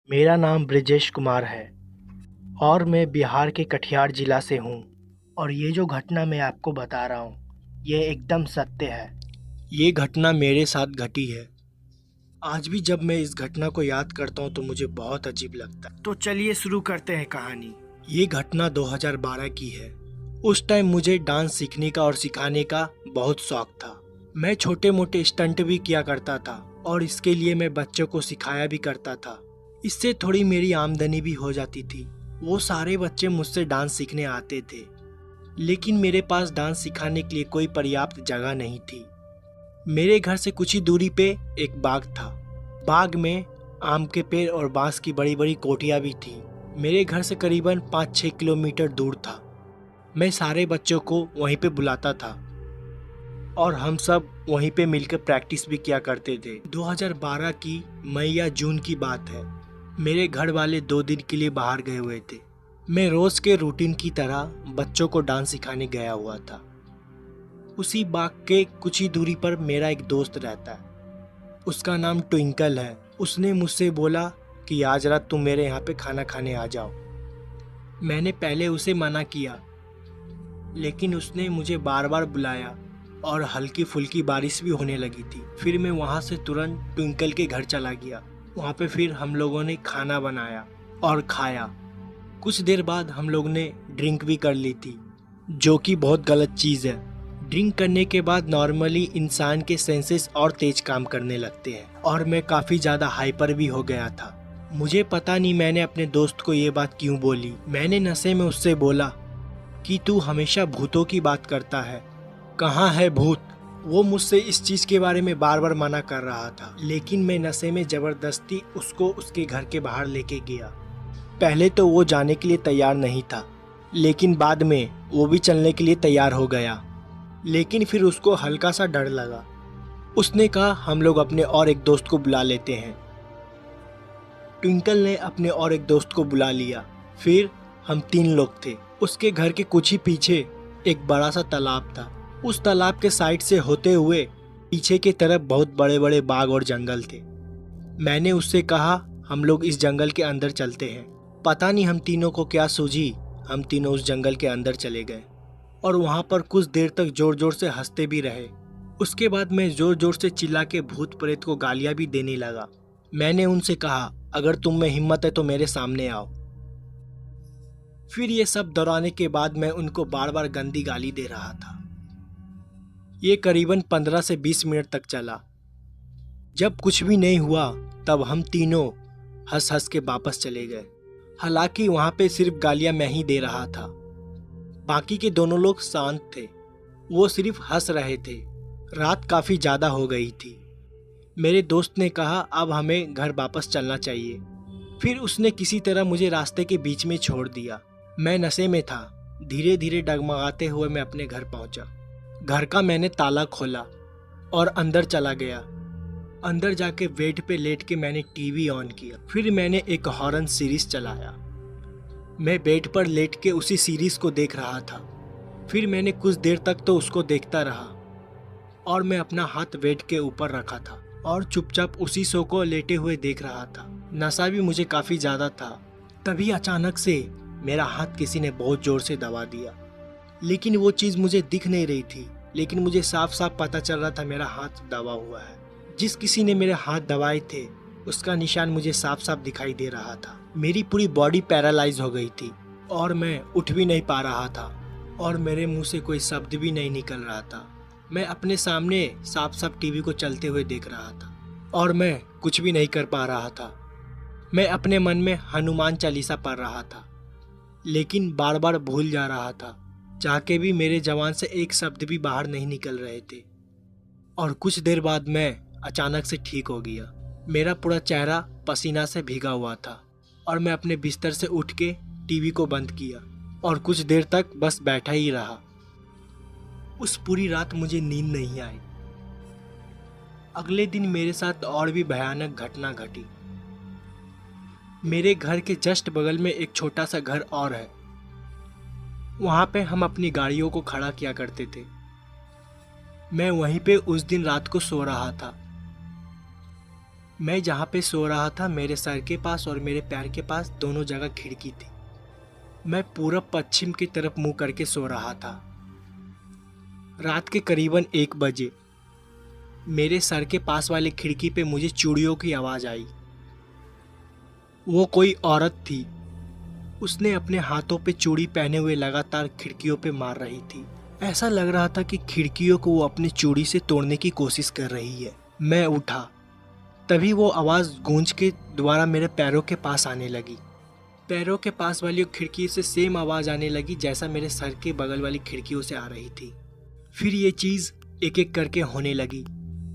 मेरा नाम ब्रिजेश कुमार है और मैं बिहार के कटिहार ज़िला से हूँ। और ये जो घटना मैं आपको बता रहा हूँ ये एकदम सत्य है। ये घटना मेरे साथ घटी है। आज भी जब मैं इस घटना को याद करता हूँ तो मुझे बहुत अजीब लगता है। तो चलिए शुरू करते हैं कहानी। ये घटना 2012 की है। उस टाइम मुझे डांस सीखने का और सिखाने का बहुत शौक था। मैं छोटे मोटे स्टंट भी किया करता था और इसके लिए मैं बच्चों को सिखाया भी करता था। इससे थोड़ी मेरी आमदनी भी हो जाती थी। वो सारे बच्चे मुझसे डांस सीखने आते थे, लेकिन मेरे पास डांस सिखाने के लिए कोई पर्याप्त जगह नहीं थी। मेरे घर से कुछ ही दूरी पे एक बाग था। बाग में आम के पेड़ और बांस की बड़ी बड़ी कोठियाँ भी थी। मेरे घर से करीबन 5-6 किलोमीटर दूर था। मैं सारे बच्चों को वहीं पे बुलाता था और हम सब वहीं पे मिलकर प्रैक्टिस भी किया करते थे। 2012 की मई या जून की बात है। मेरे घर वाले 2 दिन के लिए बाहर गए हुए थे। मैं रोज के रूटीन की तरह बच्चों को डांस सिखाने गया हुआ था। उसी बाग के कुछ ही दूरी पर मेरा एक दोस्त रहता है। उसका नाम ट्विंकल है। उसने मुझसे बोला कि आज रात तुम मेरे यहाँ पे खाना खाने आ जाओ। मैंने पहले उसे मना किया, लेकिन उसने मुझे बार बार बुलाया और हल्की फुल्की बारिश भी होने लगी थी। फिर मैं वहाँ से तुरंत ट्विंकल के घर चला गया। वहाँ पे फिर हम लोगों ने खाना बनाया और खाया। कुछ देर बाद हम लोग ने ड्रिंक भी कर ली थी, जो कि बहुत गलत चीज़ है। ड्रिंक करने के बाद नॉर्मली इंसान के सेंसेस और तेज काम करने लगते हैं और मैं काफ़ी ज़्यादा हाइपर भी हो गया था। मुझे पता नहीं मैंने अपने दोस्त को ये बात क्यों बोली। मैंने नशे में उससे बोला कि तू हमेशा भूतों की बात करता है, कहाँ है भूत। वो मुझसे इस चीज़ के बारे में बार बार मना कर रहा था, लेकिन मैं नशे में ज़बरदस्ती उसको उसके घर के बाहर लेके गया। पहले तो वो जाने के लिए तैयार नहीं था, लेकिन बाद में वो भी चलने के लिए तैयार हो गया। लेकिन फिर उसको हल्का सा डर लगा। उसने कहा हम लोग अपने और एक दोस्त को बुला लेते हैं। ट्विंकल ने अपने और एक दोस्त को बुला लिया। फिर हम 3 लोग थे। उसके घर के कुछ ही पीछे एक बड़ा सा तालाब था। उस तालाब के साइड से होते हुए पीछे की तरफ बहुत बड़े बड़े बाग और जंगल थे। मैंने उससे कहा हम लोग इस जंगल के अंदर चलते हैं। पता नहीं हम तीनों को क्या सूझी, हम तीनों उस जंगल के अंदर चले गए और वहाँ पर कुछ देर तक जोर जोर से हंसते भी रहे। उसके बाद मैं जोर जोर से चिल्ला के भूत प्रेत को गालियाँ भी देने लगा। मैंने उनसे कहा अगर तुम में हिम्मत है तो मेरे सामने आओ। फिर ये सब दोहराने के बाद मैं उनको बार बार गंदी गाली दे रहा था। ये करीबन 15 से 20 मिनट तक चला। जब कुछ भी नहीं हुआ तब हम तीनों हंस हंस के वापस चले गए। हालांकि वहाँ पे सिर्फ गालियाँ मैं ही दे रहा था। बाकी के दोनों लोग शांत थे, वो सिर्फ हंस रहे थे। रात काफ़ी ज़्यादा हो गई थी। मेरे दोस्त ने कहा अब हमें घर वापस चलना चाहिए। फिर उसने किसी तरह मुझे रास्ते के बीच में छोड़ दिया। मैं नशे में था। धीरे धीरे डगमगाते हुए मैं अपने घर पहुंचा। घर का मैंने ताला खोला और अंदर चला गया। अंदर जाके बेड पे लेट के मैंने टीवी ऑन किया। फिर मैंने एक हॉरर सीरीज चलाया। मैं बेड पर लेट के उसी सीरीज को देख रहा था। फिर मैंने कुछ देर तक तो उसको देखता रहा और मैं अपना हाथ बेड के ऊपर रखा था और चुपचाप उसी शो को लेटे हुए देख रहा था। नशा भी मुझे काफ़ी ज़्यादा था। तभी अचानक से मेरा हाथ किसी ने बहुत ज़ोर से दबा दिया, लेकिन वो चीज़ मुझे दिख नहीं रही थी। लेकिन मुझे साफ साफ पता चल रहा था मेरा हाथ दबा हुआ है। जिस किसी ने मेरे हाथ दबाए थे उसका निशान मुझे साफ साफ दिखाई दे रहा था। मेरी पूरी बॉडी पैरालाइज हो गई थी और मैं उठ भी नहीं पा रहा था और मेरे मुंह से कोई शब्द भी नहीं निकल रहा था। मैं अपने सामने साफ साफ टीवी को चलते हुए देख रहा था और मैं कुछ भी नहीं कर पा रहा था। मैं अपने मन में हनुमान चालीसा पढ़ रहा था, लेकिन बार बार भूल जा रहा था। चाह के भी मेरे जबान से एक शब्द भी बाहर नहीं निकल रहे थे। और कुछ देर बाद मैं अचानक से ठीक हो गया। मेरा पूरा चेहरा पसीना से भीगा हुआ था और मैं अपने बिस्तर से उठ के टीवी को बंद किया और कुछ देर तक बस बैठा ही रहा। उस पूरी रात मुझे नींद नहीं आई। अगले दिन मेरे साथ और भी भयानक घटना घटी। मेरे घर के जस्ट बगल में एक छोटा सा घर और है। वहाँ पे हम अपनी गाड़ियों को खड़ा किया करते थे। मैं वहीं पे उस दिन रात को सो रहा था। मैं जहाँ पे सो रहा था मेरे सर के पास और मेरे पैर के पास दोनों जगह खिड़की थी। मैं पूरब पश्चिम की तरफ मुंह करके सो रहा था। रात के करीबन 1 बजे मेरे सर के पास वाली खिड़की पे मुझे चूड़ियों की आवाज़ आई। वो कोई औरत थी। उसने अपने हाथों पे चूड़ी पहने हुए लगातार खिड़कियों पे मार रही थी। ऐसा लग रहा था कि खिड़कियों को वो अपनी चूड़ी से तोड़ने की कोशिश कर रही है। मैं उठा, तभी वो आवाज़ गूंज के दोबारा मेरे पैरों के पास आने लगी। पैरों के पास वाली खिड़की से सेम आवाज़ आने लगी जैसा मेरे सर के बगल वाली खिड़कियों से आ रही थी। फिर ये चीज़ एक एक करके होने लगी,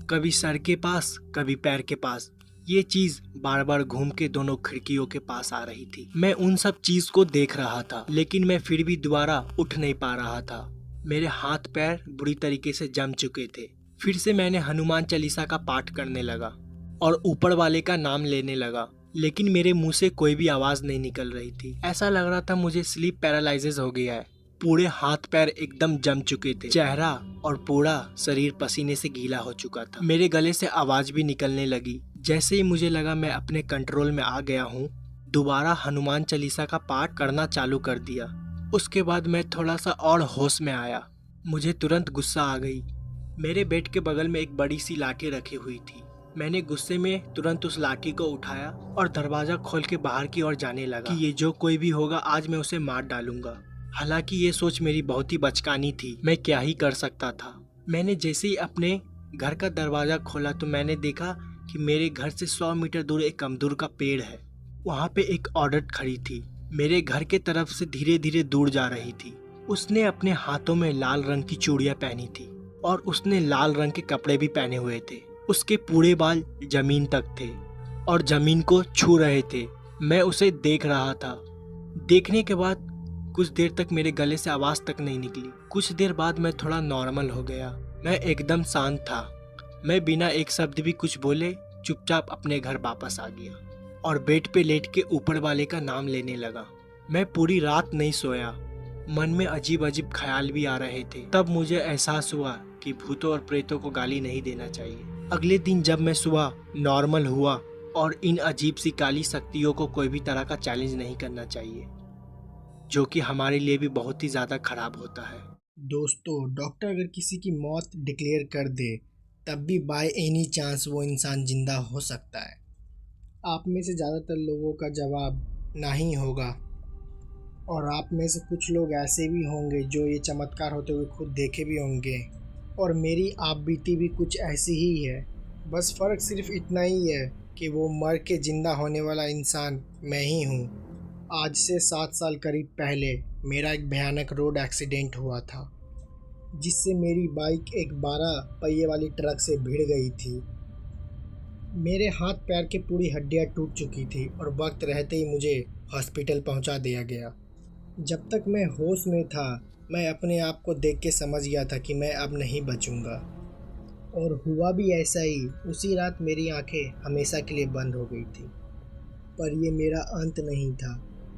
कभी सर के पास कभी पैर के पास। ये चीज़ बार बार घूम के दोनों खिड़कियों के पास आ रही थी। मैं उन सब चीज़ को देख रहा था, लेकिन मैं फिर भी दोबारा उठ नहीं पा रहा था। मेरे हाथ पैर बुरी तरीके से जम चुके थे। फिर से मैंने हनुमान चालीसा का पाठ करने लगा और ऊपर वाले का नाम लेने लगा, लेकिन मेरे मुंह से कोई भी आवाज़ नहीं निकल रही थी। ऐसा लग रहा था मुझे स्लीप पैरालिसिस हो गया है। पूरे हाथ पैर एकदम जम चुके थे। चेहरा और पूरा शरीर पसीने से गीला हो चुका था। मेरे गले से आवाज़ भी निकलने लगी। जैसे ही मुझे लगा मैं अपने कंट्रोल में आ गया हूँ, दोबारा हनुमान चालीसा का पाठ करना चालू कर दिया। उसके बाद मैं थोड़ा सा और होश में आया। मुझे तुरंत गुस्सा आ गई। मेरे बेड के बगल में एक बड़ी सी लाठी रखी हुई थी। मैंने गुस्से में तुरंत उस लाठी को उठाया और दरवाज़ा खोल के बाहर की ओर जाने लगा कि ये जो कोई भी होगा आज मैं उसे मार डालूंगा। हालांकि ये सोच मेरी बहुत ही बचकानी थी। मैं क्या ही कर सकता था। मैंने जैसे ही अपने घर का दरवाज़ा खोला तो मैंने देखा कि मेरे घर से 100 मीटर दूर एक अमदूर का पेड़ है। वहाँ पे एक औरत खड़ी थी, मेरे घर के तरफ से धीरे धीरे दूर जा रही थी। उसने अपने हाथों में लाल रंग की चूड़ियाँ पहनी थी और उसने लाल रंग के कपड़े भी पहने हुए थे। उसके पूरे बाल जमीन तक थे और जमीन को छू रहे थे। मैं उसे देख रहा था। देखने के बाद कुछ देर तक मेरे गले से आवाज़ तक नहीं निकली। कुछ देर बाद मैं थोड़ा नॉर्मल हो गया। मैं एकदम शांत था। मैं बिना एक शब्द भी कुछ बोले चुपचाप अपने घर वापस आ गया और बेड पे लेट के ऊपर वाले का नाम लेने लगा। मैं पूरी रात नहीं सोया। मन में अजीब अजीब ख्याल भी आ रहे थे। तब मुझे एहसास हुआ कि भूतों और प्रेतों को गाली नहीं देना चाहिए। अगले दिन जब मैं सुबह नॉर्मल हुआ और इन अजीब सी काली शक्तियों को कोई भी तरह का चैलेंज नहीं करना चाहिए, जो कि हमारे लिए भी बहुत ही ज़्यादा खराब होता है। दोस्तों, डॉक्टर अगर किसी की मौत डिक्लेयर कर दे तब भी बाय एनी चांस वो इंसान जिंदा हो सकता है। आप में से ज़्यादातर लोगों का जवाब नहीं होगा और आप में से कुछ लोग ऐसे भी होंगे जो ये चमत्कार होते हुए खुद देखे भी होंगे। और मेरी आप बीती भी कुछ ऐसी ही है। बस फ़र्क सिर्फ इतना ही है कि वो मर के ज़िंदा होने वाला इंसान मैं ही हूँ। आज से 7 साल करीब पहले मेरा एक भयानक रोड एक्सीडेंट हुआ था, जिससे मेरी बाइक एक 12 पहिए वाली ट्रक से भिड़ गई थी। मेरे हाथ पैर की पूरी हड्डियां टूट चुकी थी और वक्त रहते ही मुझे हॉस्पिटल पहुंचा दिया गया। जब तक मैं होश में था, मैं अपने आप को देख के समझ गया था कि मैं अब नहीं बचूंगा। और हुआ भी ऐसा ही। उसी रात मेरी आंखें हमेशा के लिए बंद हो गई थी। पर ये मेरा अंत नहीं था।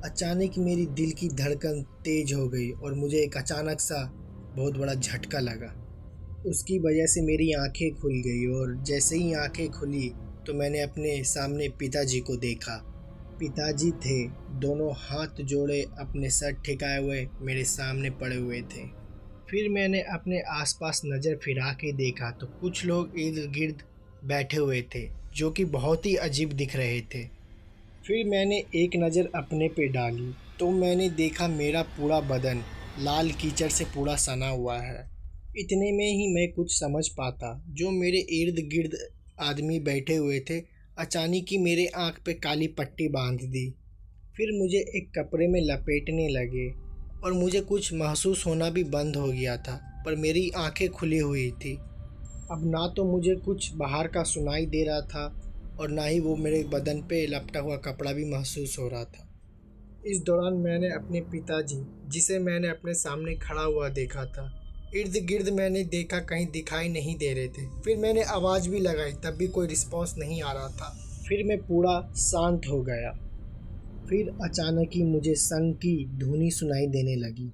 अचानक मेरी दिल की धड़कन तेज हो गई और मुझे एक अचानक सा बहुत बड़ा झटका लगा। उसकी वजह से मेरी आंखें खुल गई और जैसे ही आंखें खुली तो मैंने अपने सामने पिताजी को देखा। पिताजी थे, दोनों हाथ जोड़े अपने सर ठिकाए हुए मेरे सामने पड़े हुए थे। फिर मैंने अपने आसपास नज़र फिरा के देखा तो कुछ लोग इर्द गिर्द बैठे हुए थे जो कि बहुत ही अजीब दिख रहे थे। फिर मैंने एक नज़र अपने पे डाली तो मैंने देखा मेरा पूरा बदन लाल कीचड़ से पूरा सना हुआ है। इतने में ही मैं कुछ समझ पाता। जो मेरे इर्द गिर्द आदमी बैठे हुए थे अचानक ही मेरे आँख पे काली पट्टी बांध दी। फिर मुझे एक कपड़े में लपेटने लगे और मुझे कुछ महसूस होना भी बंद हो गया था, पर मेरी आंखें खुली हुई थी। अब ना तो मुझे कुछ बाहर का सुनाई दे रहा था और ना ही वो मेरे बदन पे लपटा हुआ कपड़ा भी महसूस हो रहा था। इस दौरान मैंने अपने पिताजी, जिसे मैंने अपने सामने खड़ा हुआ देखा था, इर्द गिर्द मैंने देखा कहीं दिखाई नहीं दे रहे थे। फिर मैंने आवाज़ भी लगाई, तब भी कोई रिस्पॉन्स नहीं आ रहा था। फिर मैं पूरा शांत हो गया। फिर अचानक ही मुझे शंख की धुनी सुनाई देने लगी।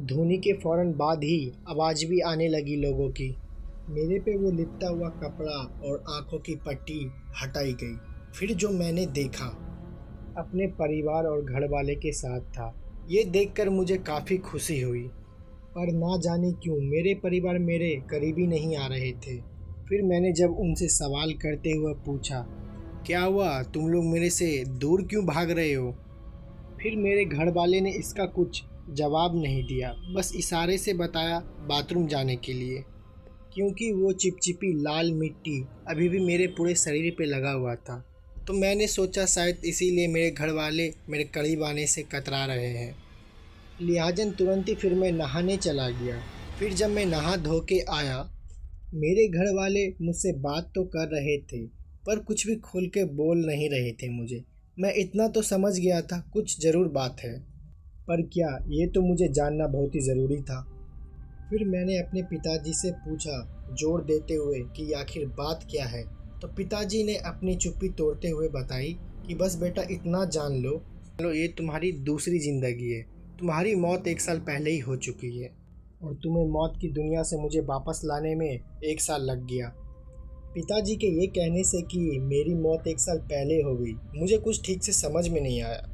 धुनी के फौरन बाद ही आवाज़ भी आने लगी लोगों की। मेरे पे वो लिपटा हुआ कपड़ा और आंखों की पट्टी हटाई गई। फिर जो मैंने देखा अपने परिवार और घर वाले के साथ था। ये देखकर मुझे काफ़ी खुशी हुई, पर ना जाने क्यों मेरे परिवार मेरे करीबी नहीं आ रहे थे। फिर मैंने जब उनसे सवाल करते हुए पूछा, क्या हुआ, तुम लोग मेरे से दूर क्यों भाग रहे हो? फिर मेरे घर वाले ने इसका कुछ जवाब नहीं दिया, बस इशारे से बताया बाथरूम जाने के लिए, क्योंकि वो चिपचिपी लाल मिट्टी अभी भी मेरे पूरे शरीर पे लगा हुआ था। तो मैंने सोचा शायद इसीलिए मेरे घर वाले मेरे करीब आने से कतरा रहे हैं। लिहाजन तुरंत ही फिर मैं नहाने चला गया। फिर जब मैं नहा धो के आया, मेरे घर वाले मुझसे बात तो कर रहे थे, पर कुछ भी खुल के बोल नहीं रहे थे मुझे। मैं इतना तो समझ गया था कुछ ज़रूर बात है, पर क्या, ये तो मुझे जानना बहुत ही ज़रूरी था। फिर मैंने अपने पिताजी से पूछा, जोर देते हुए कि आखिर बात क्या है। तो पिताजी ने अपनी चुप्पी तोड़ते हुए बताई कि बस बेटा इतना जान लो ये तुम्हारी दूसरी ज़िंदगी है। तुम्हारी मौत 1 साल पहले ही हो चुकी है और तुम्हें मौत की दुनिया से मुझे वापस लाने में 1 साल लग गया। पिताजी के ये कहने से कि मेरी मौत 1 साल पहले हो गई, मुझे कुछ ठीक से समझ में नहीं आया।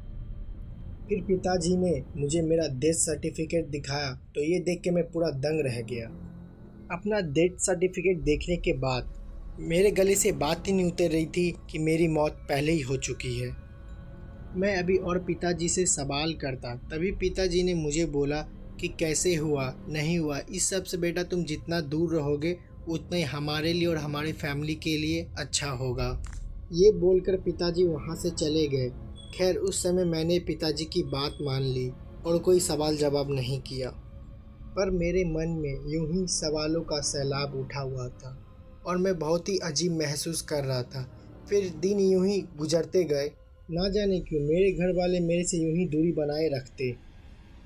फिर पिताजी ने मुझे मेरा डेथ सर्टिफिकेट दिखाया तो ये देख के मैं पूरा दंग रह गया। अपना डेथ सर्टिफिकेट देखने के बाद मेरे गले से बात ही नहीं उतर रही थी कि मेरी मौत पहले ही हो चुकी है। मैं अभी और पिताजी से सवाल करता, तभी पिताजी ने मुझे बोला कि कैसे हुआ नहीं हुआ, इस सब से बेटा तुम जितना दूर रहोगे उतना ही हमारे लिए और हमारी फैमिली के लिए अच्छा होगा। ये बोलकर पिताजी वहाँ से चले गए। खैर उस समय मैंने पिताजी की बात मान ली और कोई सवाल जवाब नहीं किया, पर मेरे मन में यूं ही सवालों का सैलाब उठा हुआ था और मैं बहुत ही अजीब महसूस कर रहा था। फिर दिन यूं ही गुजरते गए। ना जाने क्यों मेरे घर वाले मेरे से यूं ही दूरी बनाए रखते।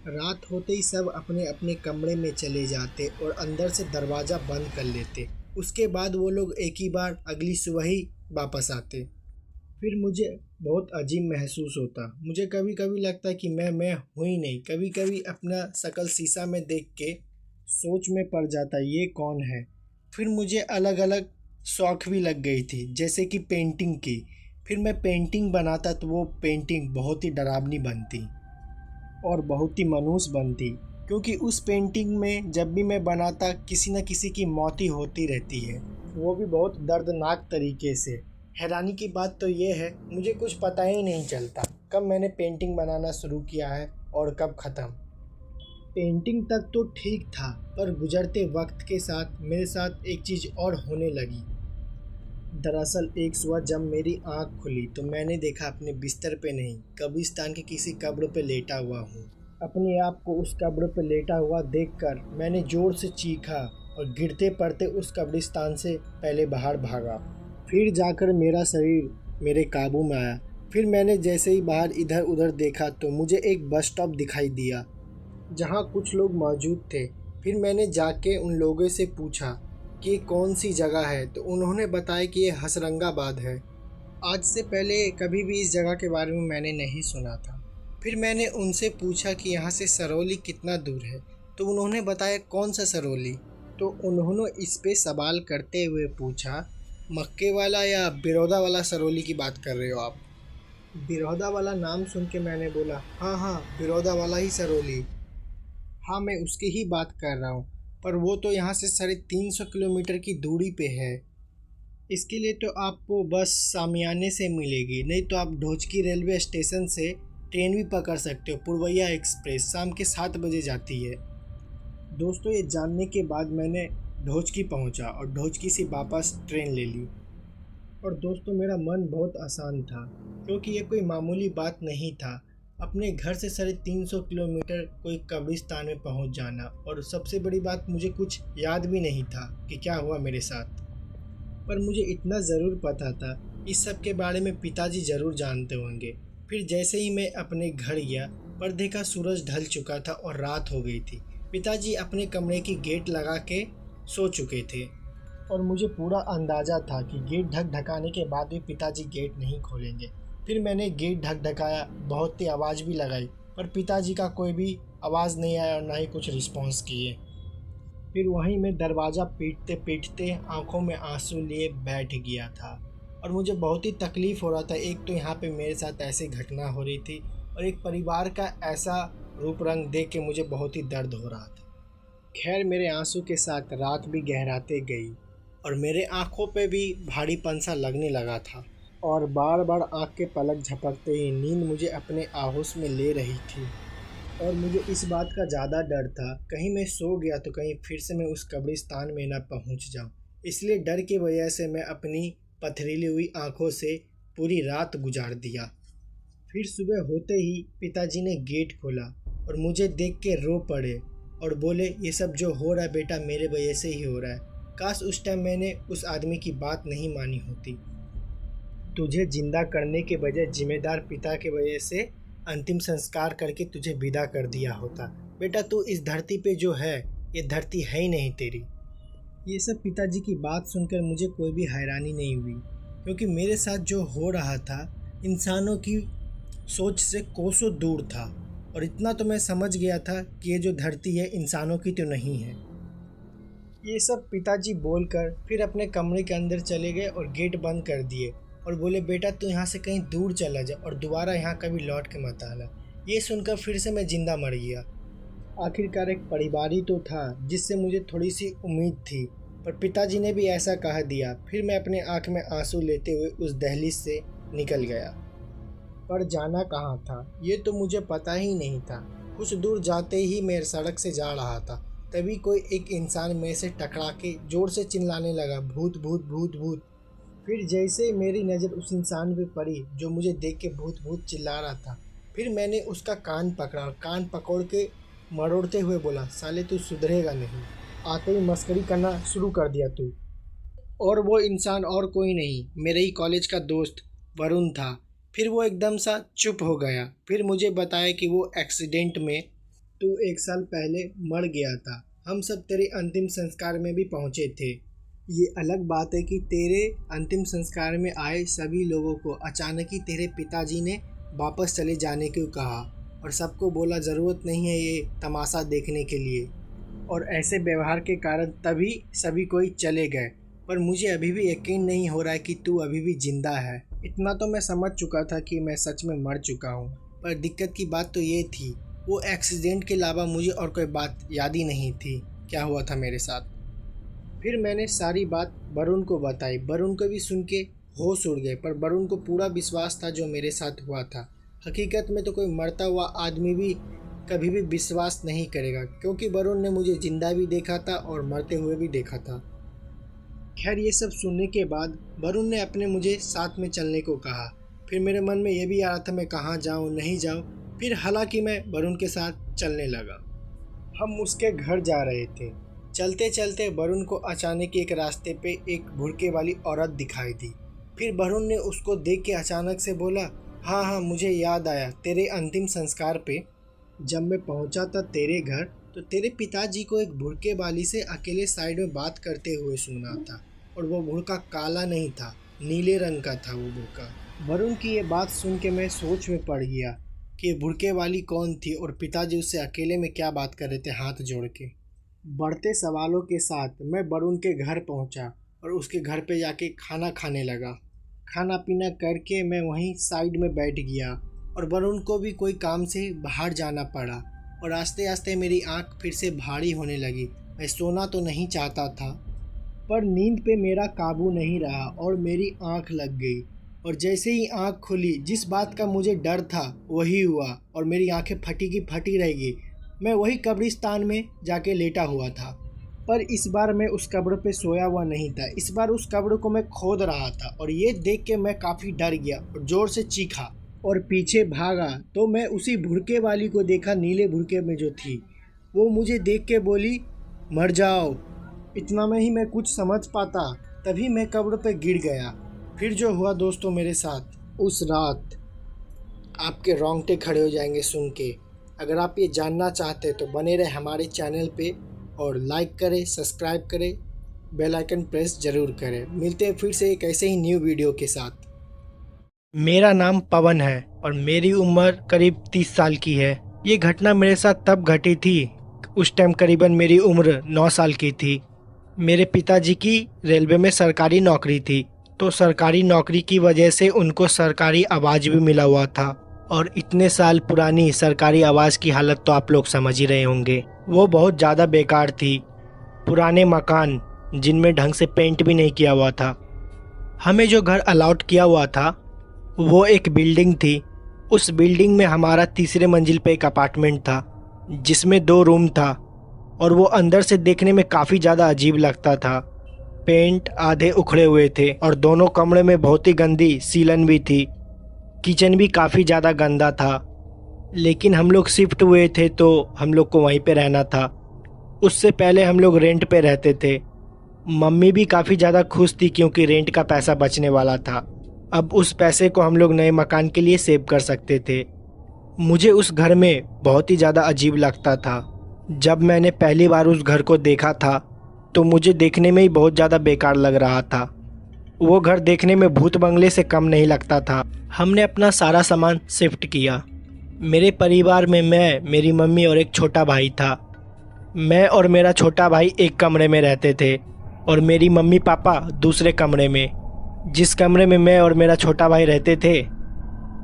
रात होते ही सब अपने अपने कमरे में चले जाते और अंदर से दरवाज़ा बंद कर लेते। उसके बाद वो लोग एक ही बार अगली सुबह ही वापस आते। फिर मुझे बहुत अजीब महसूस होता। मुझे कभी कभी लगता कि मैं हूँ ही नहीं। कभी कभी अपना शक्ल शीशा में देख के सोच में पड़ जाता ये कौन है। फिर मुझे अलग अलग शौक भी लग गई थी, जैसे कि पेंटिंग की। फिर मैं पेंटिंग बनाता तो वो पेंटिंग बहुत ही डरावनी बनती और बहुत ही मनहूस बनती, क्योंकि उस पेंटिंग में जब भी मैं बनाता किसी न किसी की मौत ही होती रहती है, वो भी बहुत दर्दनाक तरीके से। हैरानी की बात तो ये है मुझे कुछ पता ही नहीं चलता कब मैंने पेंटिंग बनाना शुरू किया है और कब ख़त्म। पेंटिंग तक तो ठीक था, पर गुजरते वक्त के साथ मेरे साथ एक चीज़ और होने लगी। दरअसल एक सुबह जब मेरी आंख खुली तो मैंने देखा अपने बिस्तर पे नहीं, कब्रिस्तान के किसी कब्र पे लेटा हुआ हूँ। अपने आप को उस कब्र पे लेटा हुआ देखकर मैंने ज़ोर से चीखा और गिरते पड़ते उस कब्रिस्तान से पहले बाहर भागा। फिर जाकर मेरा शरीर मेरे काबू में आया। फिर मैंने जैसे ही बाहर इधर उधर देखा तो मुझे एक बस स्टॉप दिखाई दिया जहाँ कुछ लोग मौजूद थे। फिर मैंने जाके उन लोगों से पूछा कि कौन सी जगह है, तो उन्होंने बताया कि ये हसरंगाबाद है। आज से पहले कभी भी इस जगह के बारे में मैंने नहीं सुना था। फिर मैंने उनसे पूछा कि यहाँ से सरौली कितना दूर है, तो उन्होंने बताया कौन सा सरौली। तो उन्होंने इस पे सवाल करते हुए पूछा, मक्के वाला या बिरौदा वाला सरौली की बात कर रहे हो आप? बिरौदा वाला नाम सुन के मैंने बोला, हाँ हाँ बिरौदा वाला ही सरौली। हाँ मैं उसकी ही बात कर रहा हूँ, पर वो तो यहाँ से 350 किलोमीटर की दूरी पे है। इसके लिए तो आपको बस सामियाने से मिलेगी, नहीं तो आप ढोचकी रेलवे स्टेशन से ट्रेन भी पकड़ सकते हो। पूर्वैया एक्सप्रेस शाम के 7 बजे जाती है। दोस्तों ये जानने के बाद मैंने ढोचकी पहुँचा और ढोचकी से वापस ट्रेन ले ली। और दोस्तों मेरा मन बहुत आसान था, क्योंकि ये कोई मामूली बात नहीं था अपने घर से 350 किलोमीटर कोई कब्रिस्तान में पहुंच जाना। और सबसे बड़ी बात, मुझे कुछ याद भी नहीं था कि क्या हुआ मेरे साथ, पर मुझे इतना ज़रूर पता था इस सब के बारे में पिताजी ज़रूर जानते होंगे। फिर जैसे ही मैं अपने घर गया, पर देखा सूरज ढल चुका था और रात हो गई थी। पिताजी अपने कमरे की गेट लगा के सो चुके थे और मुझे पूरा अंदाज़ा था कि गेट ढकाने के बाद भी पिताजी गेट नहीं खोलेंगे। फिर मैंने गेट ढकाया, बहुत ही आवाज़ भी लगाई, पर पिताजी का कोई भी आवाज़ नहीं आया और ना ही कुछ रिस्पॉन्स किए। फिर वहीं मैं दरवाज़ा पीटते पीटते आंखों में आंसू लिए बैठ गया था। और मुझे बहुत ही तकलीफ़ हो रहा था। एक तो यहाँ पे मेरे साथ ऐसी घटना हो रही थी और एक परिवार का ऐसा रूप रंग देख के मुझे बहुत ही दर्द हो रहा था। खैर मेरे आंसू के साथ रात भी गहराते गई और मेरे आंखों पे भी भारीपन सा लगने लगा था और बार बार आँख के पलक झपकते ही नींद मुझे अपने आहोश में ले रही थी। और मुझे इस बात का ज़्यादा डर था, कहीं मैं सो गया तो कहीं फिर से मैं उस कब्रिस्तान में न पहुंच जाऊं। इसलिए डर की वजह से मैं अपनी पथरीली हुई आंखों से पूरी रात गुजार दिया। फिर सुबह होते ही पिताजी ने गेट खोला और मुझे देख के रो पड़े और बोले, ये सब जो हो रहा है बेटा मेरे वजह से ही हो रहा है। काश उस टाइम मैंने उस आदमी की बात नहीं मानी होती। तुझे जिंदा करने के बजाय जिम्मेदार पिता के वजह से अंतिम संस्कार करके तुझे विदा कर दिया होता। बेटा तू इस धरती पे जो है ये धरती है ही नहीं तेरी। ये सब पिताजी की बात सुनकर मुझे कोई भी हैरानी नहीं हुई, क्योंकि मेरे साथ जो हो रहा था इंसानों की सोच से कोसों दूर था। और इतना तो मैं समझ गया था कि ये जो धरती है इंसानों की तो नहीं है। ये सब पिताजी बोलकर फिर अपने कमरे के अंदर चले गए और गेट बंद कर दिए और बोले, बेटा तू यहाँ से कहीं दूर चला जा और दोबारा यहाँ कभी लौट के मत आना। ये सुनकर फिर से मैं जिंदा मर गया। आखिरकार एक परिवार ही तो था जिससे मुझे थोड़ी सी उम्मीद थी, पर पिताजी ने भी ऐसा कह दिया। फिर मैं अपने आँख में आंसू लेते हुए उस दहलीज से निकल गया। पर जाना कहाँ था ये तो मुझे पता ही नहीं था। कुछ दूर जाते ही मैं सड़क से जा रहा था, तभी कोई एक इंसान मेरे से टकरा के जोर से चिल्लाने लगा, भूत भूत भूत भूत। फिर जैसे मेरी नज़र उस इंसान पे पड़ी जो मुझे देख के भूत भूत चिल्ला रहा था, फिर मैंने उसका कान पकड़ा और कान पकड़ के मरोड़ते हुए बोला, साले तू सुधरेगा नहीं, आते ही मस्करी करना शुरू कर दिया तू। और वो इंसान और कोई नहीं, मेरे ही कॉलेज का दोस्त वरुण था। फिर वो एकदम सा चुप हो गया। फिर मुझे बताया कि वो एक्सीडेंट में तू 1 साल पहले मर गया था। हम सब तेरे अंतिम संस्कार में भी पहुँचे थे। ये अलग बात है कि तेरे अंतिम संस्कार में आए सभी लोगों को अचानक ही तेरे पिताजी ने वापस चले जाने को कहा और सबको बोला ज़रूरत नहीं है ये तमाशा देखने के लिए, और ऐसे व्यवहार के कारण तभी सभी कोई चले गए। पर मुझे अभी भी यकीन नहीं हो रहा है कि तू अभी भी जिंदा है। इतना तो मैं समझ चुका था कि मैं सच में मर चुका हूँ, पर दिक्कत की बात तो ये थी वो एक्सीडेंट के अलावा मुझे और कोई बात याद ही नहीं थी क्या हुआ था मेरे साथ। फिर मैंने सारी बात वरुण को बताई। वरुण को भी सुन के होश उड़ गए, पर वरुण को पूरा विश्वास था जो मेरे साथ हुआ था। हकीकत में तो कोई मरता हुआ आदमी भी कभी भी विश्वास नहीं करेगा, क्योंकि वरुण ने मुझे जिंदा भी देखा था और मरते हुए भी देखा था। खैर ये सब सुनने के बाद वरुण ने अपने मुझे साथ में चलने को कहा। फिर मेरे मन में ये भी आ रहा था मैं कहाँ जाऊँ नहीं जाऊँ। फिर हालांकि मैं वरुण के साथ चलने लगा। हम उसके घर जा रहे थे। चलते चलते वरुण को अचानक एक रास्ते पे एक भुड़के वाली औरत दिखाई दी। फिर वरुण ने उसको देख के अचानक से बोला, हाँ हाँ मुझे याद आया, तेरे अंतिम संस्कार पे जब मैं पहुंचा था तेरे घर तो तेरे पिताजी को एक भुड़के वाली से अकेले साइड में बात करते हुए सुना था, और वो भुड़का काला नहीं था, नीले रंग का था वो भुड़का। वरुण की ये बात सुन के मैं सोच में पड़ गया कि ये भुड़के वाली कौन थी और पिताजी उससे अकेले में क्या बात कर रहे थे हाथ जोड़ के। बढ़ते सवालों के साथ मैं वरुण के घर पहुंचा और उसके घर पे जाके खाना खाने लगा। खाना पीना करके मैं वहीं साइड में बैठ गया और वरुण को भी कोई काम से बाहर जाना पड़ा और आस्ते आस्ते मेरी आंख फिर से भारी होने लगी। मैं सोना तो नहीं चाहता था, पर नींद पे मेरा काबू नहीं रहा और मेरी आंख लग गई। और जैसे ही आंख खुली जिस बात का मुझे डर था वही हुआ और मेरी आंखें फटी की फटी रह गई। मैं वही कब्रिस्तान में जाके लेटा हुआ था, पर इस बार मैं उस कब्र पे सोया हुआ नहीं था। इस बार उस कब्र को मैं खोद रहा था और ये देख के मैं काफ़ी डर गया और ज़ोर से चीखा और पीछे भागा तो मैं उसी भुड़के वाली को देखा, नीले भुड़के में जो थी। वो मुझे देख के बोली, मर जाओ। इतना में ही मैं कुछ समझ पाता तभी मैं कब्र पे गिर गया। फिर जो हुआ दोस्तों मेरे साथ उस रात, आपके रोंगटे खड़े हो जाएंगे सुन के। अगर आप ये जानना चाहते तो बने रहे हमारे चैनल पे और लाइक करें, सब्सक्राइब करें, बेल आइकन प्रेस ज़रूर करें। मिलते हैं फिर से एक ऐसे ही न्यू वीडियो के साथ। मेरा नाम पवन है और मेरी उम्र करीब 30 साल की है। ये घटना मेरे साथ तब घटी थी उस टाइम करीबन मेरी उम्र 9 साल की थी। मेरे पिताजी की रेलवे में सरकारी नौकरी थी, तो सरकारी नौकरी की वजह से उनको सरकारी आवाज़ भी मिला हुआ था। और इतने साल पुरानी सरकारी आवाज़ की हालत तो आप लोग समझ ही रहे होंगे, वो बहुत ज़्यादा बेकार थी। पुराने मकान जिनमें ढंग से पेंट भी नहीं किया हुआ था। हमें जो घर अलॉट किया हुआ था वो एक बिल्डिंग थी। उस बिल्डिंग में हमारा तीसरे मंजिल पे एक अपार्टमेंट था जिसमें 2 रूम था, और वो अंदर से देखने में काफ़ी ज़्यादा अजीब लगता था। पेंट आधे उखड़े हुए थे और दोनों कमरे में बहुत ही गंदी सीलन भी थी। किचन भी काफ़ी ज़्यादा गंदा था। लेकिन हम लोग शिफ्ट हुए थे तो हम लोग को वहीं पे रहना था। उससे पहले हम लोग रेंट पे रहते थे। मम्मी भी काफ़ी ज़्यादा खुश थी क्योंकि रेंट का पैसा बचने वाला था। अब उस पैसे को हम लोग नए मकान के लिए सेव कर सकते थे। मुझे उस घर में बहुत ही ज़्यादा अजीब लगता था। जब मैंने पहली बार उस घर को देखा था तो मुझे देखने में ही बहुत ज़्यादा बेकार लग रहा था। वो घर देखने में भूत बंगले से कम नहीं लगता था। हमने अपना सारा सामान शिफ्ट किया। मेरे परिवार में मैं, मेरी मम्मी और एक छोटा भाई था। मैं और मेरा छोटा भाई एक कमरे में रहते थे और मेरी मम्मी पापा दूसरे कमरे में। जिस कमरे में मैं और मेरा छोटा भाई रहते थे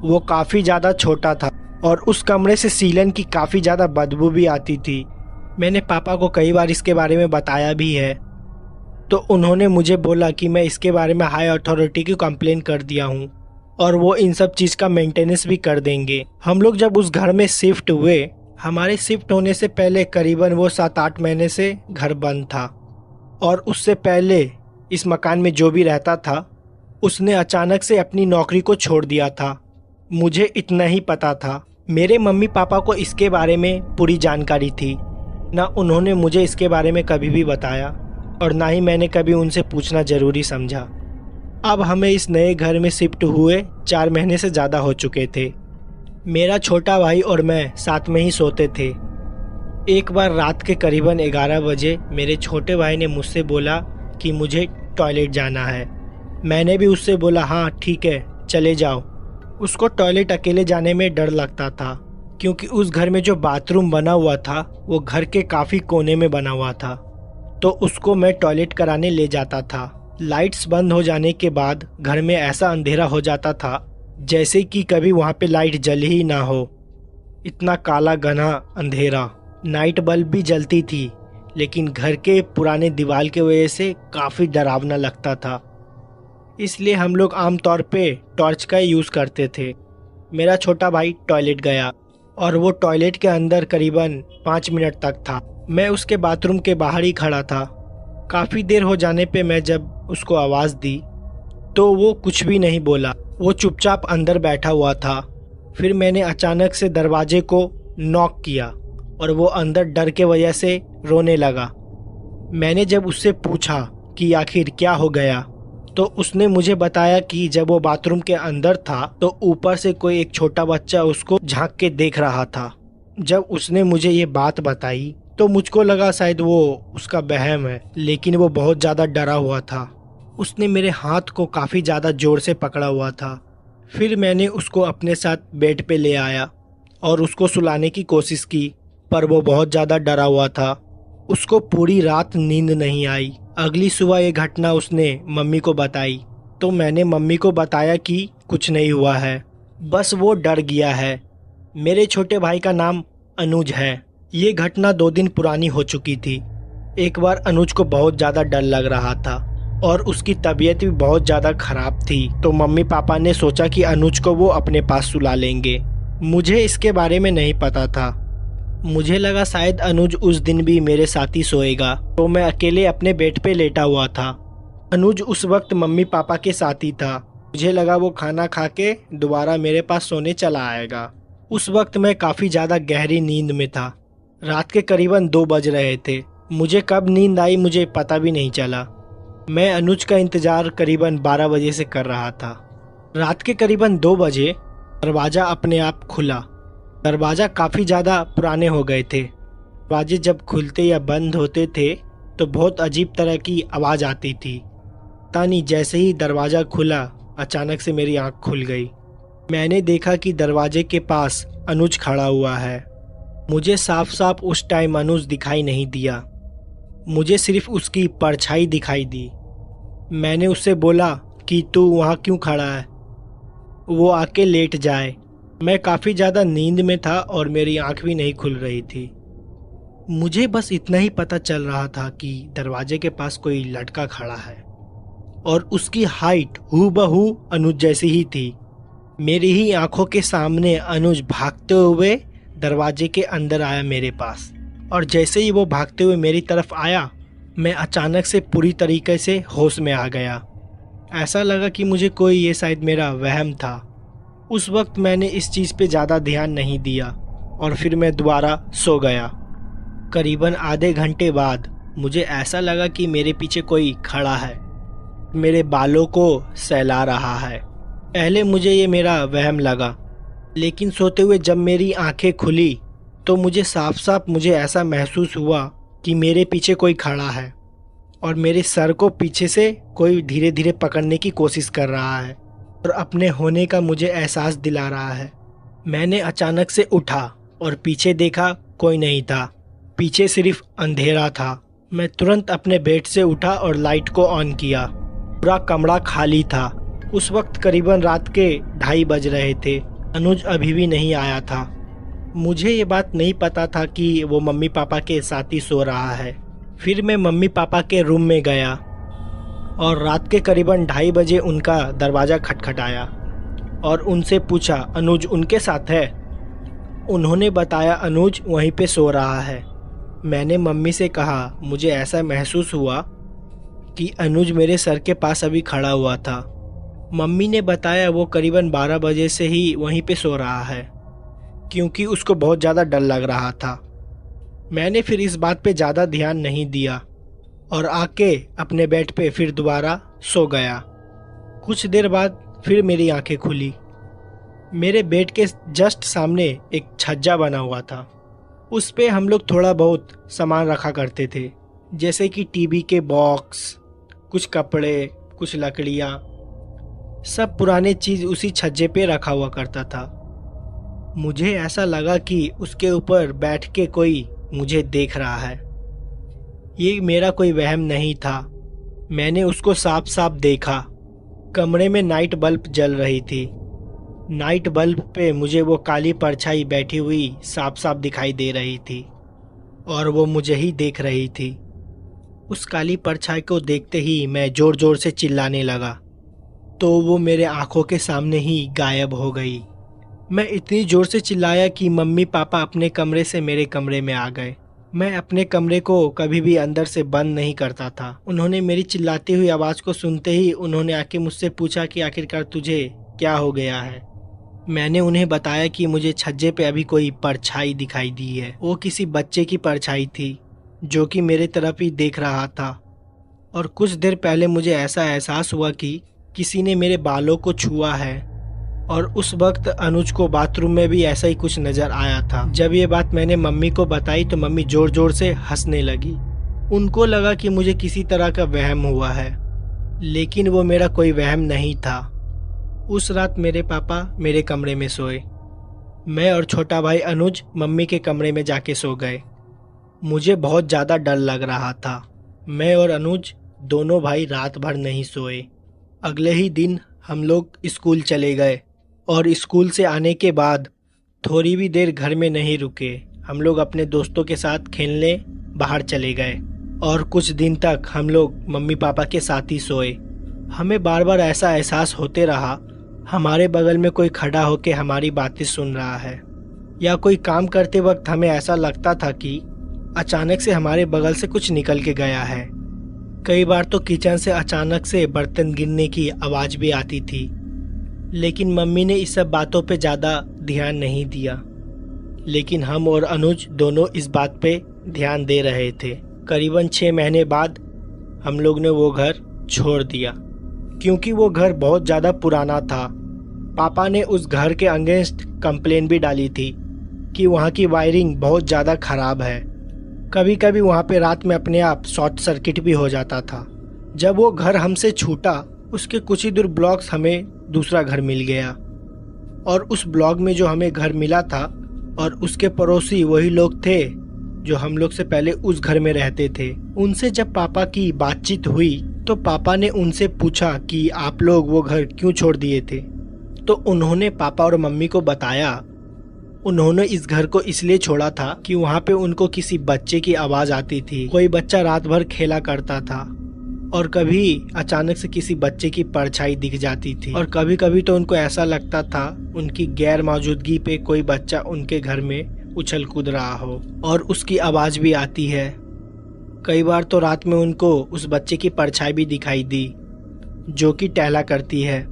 वो काफ़ी ज़्यादा छोटा था और उस कमरे से सीलन की काफ़ी ज़्यादा बदबू भी आती थी। मैंने पापा को कई बार इसके बारे में बताया भी है, तो उन्होंने मुझे बोला कि मैं इसके बारे में हाई अथॉरिटी की कंप्लेन कर दिया हूँ और वो इन सब चीज़ का मेंटेनेंस भी कर देंगे। हम लोग जब उस घर में शिफ्ट हुए, हमारे शिफ्ट होने से पहले करीबन वो 7-8 महीने से घर बंद था। और उससे पहले इस मकान में जो भी रहता था उसने अचानक से अपनी नौकरी को छोड़ दिया था। मुझे इतना ही पता था। मेरे मम्मी पापा को इसके बारे में पूरी जानकारी थी। ना उन्होंने मुझे इसके बारे में कभी भी बताया और ना ही मैंने कभी उनसे पूछना ज़रूरी समझा। अब हमें इस नए घर में शिफ्ट हुए 4 महीने से ज़्यादा हो चुके थे। मेरा छोटा भाई और मैं साथ में ही सोते थे। एक बार रात के करीबन 11 बजे मेरे छोटे भाई ने मुझसे बोला कि मुझे टॉयलेट जाना है। मैंने भी उससे बोला हाँ ठीक है चले जाओ। उसको टॉयलेट अकेले जाने में डर लगता था क्योंकि उस घर में जो बाथरूम बना हुआ था वो घर के काफ़ी कोने में बना हुआ था, तो उसको मैं टॉयलेट कराने ले जाता था। लाइट्स बंद हो जाने के बाद घर में ऐसा अंधेरा हो जाता था जैसे कि कभी वहाँ पे लाइट जल ही ना हो। इतना काला घना अंधेरा। नाइट बल्ब भी जलती थी लेकिन घर के पुराने दीवार के वजह से काफ़ी डरावना लगता था, इसलिए हम लोग आमतौर पे टॉर्च का यूज़ करते थे। मेरा छोटा भाई टॉयलेट गया और वो टॉयलेट के अंदर करीबन 5 मिनट तक था। मैं उसके बाथरूम के बाहर ही खड़ा था। काफ़ी देर हो जाने पे मैं जब उसको आवाज़ दी तो वो कुछ भी नहीं बोला, वो चुपचाप अंदर बैठा हुआ था। फिर मैंने अचानक से दरवाजे को नॉक किया और वो अंदर डर के वजह से रोने लगा। मैंने जब उससे पूछा कि आखिर क्या हो गया तो उसने मुझे बताया कि जब वो बाथरूम के अंदर था तो ऊपर से कोई एक छोटा बच्चा उसको झांक के देख रहा था। जब उसने मुझे ये बात बताई तो मुझको लगा शायद वो उसका वहम है, लेकिन वो बहुत ज़्यादा डरा हुआ था। उसने मेरे हाथ को काफ़ी ज़्यादा ज़ोर से पकड़ा हुआ था। फिर मैंने उसको अपने साथ बेड पे ले आया और उसको सुलाने की कोशिश की, पर वो बहुत ज़्यादा डरा हुआ था। उसको पूरी रात नींद नहीं आई। अगली सुबह ये घटना उसने मम्मी को बताई तो मैंने मम्मी को बताया कि कुछ नहीं हुआ है, बस वो डर गया है। मेरे छोटे भाई का नाम अनुज है। ये घटना 2 दिन पुरानी हो चुकी थी। एक बार अनुज को बहुत ज़्यादा डर लग रहा था और उसकी तबीयत भी बहुत ज़्यादा ख़राब थी, तो मम्मी पापा ने सोचा कि अनुज को वो अपने पास सुला लेंगे। मुझे इसके बारे में नहीं पता था। मुझे लगा शायद अनुज उस दिन भी मेरे साथ ही सोएगा, तो मैं अकेले अपने बेड पे लेटा हुआ था। अनुज उस वक्त मम्मी पापा के साथ ही था। मुझे लगा वो खाना खा के दोबारा मेरे पास सोने चला आएगा। उस वक्त मैं काफ़ी ज़्यादा गहरी नींद में था। रात के करीबन 2 बज रहे थे। मुझे कब नींद आई मुझे पता भी नहीं चला। मैं अनुज का इंतज़ार करीबन 12 बजे से कर रहा था। रात के करीबन 2 बजे दरवाज़ा अपने आप खुला। दरवाज़ा काफ़ी ज़्यादा पुराने हो गए थे। दरवाजे जब खुलते या बंद होते थे तो बहुत अजीब तरह की आवाज़ आती थी। तानी जैसे ही दरवाज़ा खुला अचानक से मेरी आँख खुल गई। मैंने देखा कि दरवाजे के पास अनुज खड़ा हुआ है। मुझे साफ साफ उस टाइम अनुज दिखाई नहीं दिया, मुझे सिर्फ उसकी परछाई दिखाई दी। मैंने उससे बोला कि तू वहाँ क्यों खड़ा है, वो आके लेट जाए। मैं काफ़ी ज़्यादा नींद में था और मेरी आँख भी नहीं खुल रही थी। मुझे बस इतना ही पता चल रहा था कि दरवाजे के पास कोई लड़का खड़ा है और उसकी हाइट हूबहू अनुज जैसी ही थी। मेरी ही आंखों के सामने अनुज भागते हुए दरवाजे के अंदर आया मेरे पास, और जैसे ही वो भागते हुए मेरी तरफ आया, मैं अचानक से पूरी तरीके से होश में आ गया। ऐसा लगा कि मुझे कोई ये शायद मेरा वहम था। उस वक्त मैंने इस चीज़ पे ज़्यादा ध्यान नहीं दिया और फिर मैं दोबारा सो गया। करीबन आधे घंटे बाद मुझे ऐसा लगा कि मेरे पीछे कोई खड़ा है, मेरे बालों को सहला रहा है। पहले मुझे ये मेरा वहम लगा, लेकिन सोते हुए जब मेरी आंखें खुली तो मुझे साफ साफ मुझे ऐसा महसूस हुआ कि मेरे पीछे कोई खड़ा है और मेरे सर को पीछे से कोई धीरे धीरे पकड़ने की कोशिश कर रहा है और अपने होने का मुझे एहसास दिला रहा है। मैंने अचानक से उठा और पीछे देखा, कोई नहीं था, पीछे सिर्फ अंधेरा था। मैं तुरंत अपने बेड से उठा और लाइट को ऑन किया। पूरा कमरा खाली था। उस वक्त करीबन रात के 2:30 बज रहे थे। अनुज अभी भी नहीं आया था। मुझे ये बात नहीं पता था कि वो मम्मी पापा के साथ ही सो रहा है। फिर मैं मम्मी पापा के रूम में गया और रात के करीबन 2:30 बजे उनका दरवाज़ा खटखटाया और उनसे पूछा, अनुज उनके साथ है? उन्होंने बताया अनुज वहीं पे सो रहा है। मैंने मम्मी से कहा, मुझे ऐसा महसूस हुआ कि अनुज मेरे सर के पास अभी खड़ा हुआ था। मम्मी ने बताया वो करीबन 12 बजे से ही वहीं पे सो रहा है, क्योंकि उसको बहुत ज़्यादा डर लग रहा था। मैंने फिर इस बात पे ज़्यादा ध्यान नहीं दिया और आके अपने बेड पे फिर दोबारा सो गया। कुछ देर बाद फिर मेरी आंखें खुली। मेरे बेड के जस्ट सामने एक छज्जा बना हुआ था। उस पे हम लोग थोड़ा बहुत सामान रखा करते थे, जैसे कि टीवी के बॉक्स, कुछ कपड़े, कुछ लकड़ियाँ, सब पुराने चीज़ उसी छज्जे पे रखा हुआ करता था। मुझे ऐसा लगा कि उसके ऊपर बैठ के कोई मुझे देख रहा है। ये मेरा कोई वहम नहीं था, मैंने उसको साफ साफ देखा। कमरे में नाइट बल्ब जल रही थी। नाइट बल्ब पे मुझे वो काली परछाई बैठी हुई साफ साफ दिखाई दे रही थी और वो मुझे ही देख रही थी। उस काली परछाई को देखते ही मैं ज़ोर ज़ोर से चिल्लाने लगा, तो वो मेरे आंखों के सामने ही गायब हो गई। मैं इतनी ज़ोर से चिल्लाया कि मम्मी पापा अपने कमरे से मेरे कमरे में आ गए। मैं अपने कमरे को कभी भी अंदर से बंद नहीं करता था। उन्होंने मेरी चिल्लाती हुई आवाज़ को सुनते ही उन्होंने आके मुझसे पूछा कि आखिरकार तुझे क्या हो गया है। मैंने उन्हें बताया कि मुझे छज्जे पे अभी कोई परछाई दिखाई दी है। वो किसी बच्चे की परछाई थी जो कि मेरे तरफ ही देख रहा था, और कुछ देर पहले मुझे ऐसा एहसास हुआ कि किसी ने मेरे बालों को छुआ है। और उस वक्त अनुज को बाथरूम में भी ऐसा ही कुछ नज़र आया था। जब ये बात मैंने मम्मी को बताई तो मम्मी ज़ोर ज़ोर से हंसने लगी। उनको लगा कि मुझे किसी तरह का वहम हुआ है, लेकिन वो मेरा कोई वहम नहीं था। उस रात मेरे पापा मेरे कमरे में सोए। मैं और छोटा भाई अनुज मम्मी के कमरे में जाके सो गए। मुझे बहुत ज़्यादा डर लग रहा था। मैं और अनुज दोनों भाई रात भर नहीं सोए। अगले ही दिन हम लोग स्कूल चले गए और स्कूल से आने के बाद थोड़ी भी देर घर में नहीं रुके। हम लोग अपने दोस्तों के साथ खेलने बाहर चले गए और कुछ दिन तक हम लोग मम्मी पापा के साथ ही सोए। हमें बार बार ऐसा एहसास होते रहा हमारे बगल में कोई खड़ा होकर हमारी बातें सुन रहा है, या कोई काम करते वक्त हमें ऐसा लगता था कि अचानक से हमारे बगल से कुछ निकल के गया है। कई बार तो किचन से अचानक से बर्तन गिरने की आवाज़ भी आती थी, लेकिन मम्मी ने इस सब बातों पे ज़्यादा ध्यान नहीं दिया। लेकिन हम और अनुज दोनों इस बात पे ध्यान दे रहे थे। करीबन 6 महीने बाद हम लोग ने वो घर छोड़ दिया, क्योंकि वो घर बहुत ज़्यादा पुराना था। पापा ने उस घर के अगेंस्ट कंप्लेन भी डाली थी कि वहाँ की वायरिंग बहुत ज़्यादा ख़राब है। कभी कभी वहाँ पे रात में अपने आप शॉर्ट सर्किट भी हो जाता था। जब वो घर हमसे छूटा, उसके कुछ ही दूर ब्लॉक्स हमें दूसरा घर मिल गया, और उस ब्लॉक में जो हमें घर मिला था और उसके पड़ोसी वही लोग थे जो हम लोग से पहले उस घर में रहते थे। उनसे जब पापा की बातचीत हुई तो पापा ने उनसे पूछा कि आप लोग वो घर क्यों छोड़ दिए थे। तो उन्होंने पापा और मम्मी को बताया उन्होंने इस घर को इसलिए छोड़ा था कि वहाँ पे उनको किसी बच्चे की आवाज़ आती थी। कोई बच्चा रात भर खेला करता था और कभी अचानक से किसी बच्चे की परछाई दिख जाती थी और कभी कभी तो उनको ऐसा लगता था उनकी गैर मौजूदगी पे कोई बच्चा उनके घर में उछल कूद रहा हो और उसकी आवाज़ भी आती है। कई बार तो रात में उनको उस बच्चे की परछाई भी दिखाई दी जो कि टहला करती है।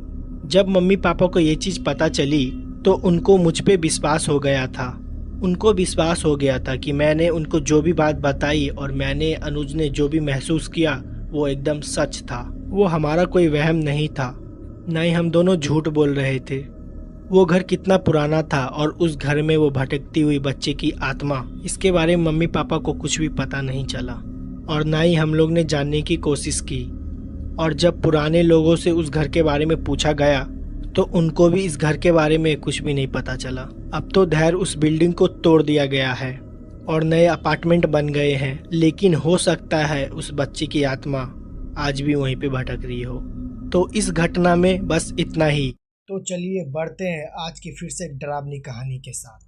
जब मम्मी पापा को ये चीज़ पता चली तो उनको मुझ पे विश्वास हो गया था। उनको विश्वास हो गया था कि मैंने उनको जो भी बात बताई और मैंने अनुज ने जो भी महसूस किया वो एकदम सच था। वो हमारा कोई वहम नहीं था, न ही हम दोनों झूठ बोल रहे थे। वो घर कितना पुराना था और उस घर में वो भटकती हुई बच्चे की आत्मा, इसके बारे में मम्मी पापा को कुछ भी पता नहीं चला और ना ही हम लोग ने जानने की कोशिश की। और जब पुराने लोगों से उस घर के बारे में पूछा गया तो उनको भी इस घर के बारे में कुछ भी नहीं पता चला। अब तो धैर्य उस बिल्डिंग को तोड़ दिया गया है और नए अपार्टमेंट बन गए हैं, लेकिन हो सकता है उस बच्चे की आत्मा आज भी वहीं पे भटक रही हो। तो इस घटना में बस इतना ही। तो चलिए बढ़ते हैं आज की फिर से एक डरावनी कहानी के साथ।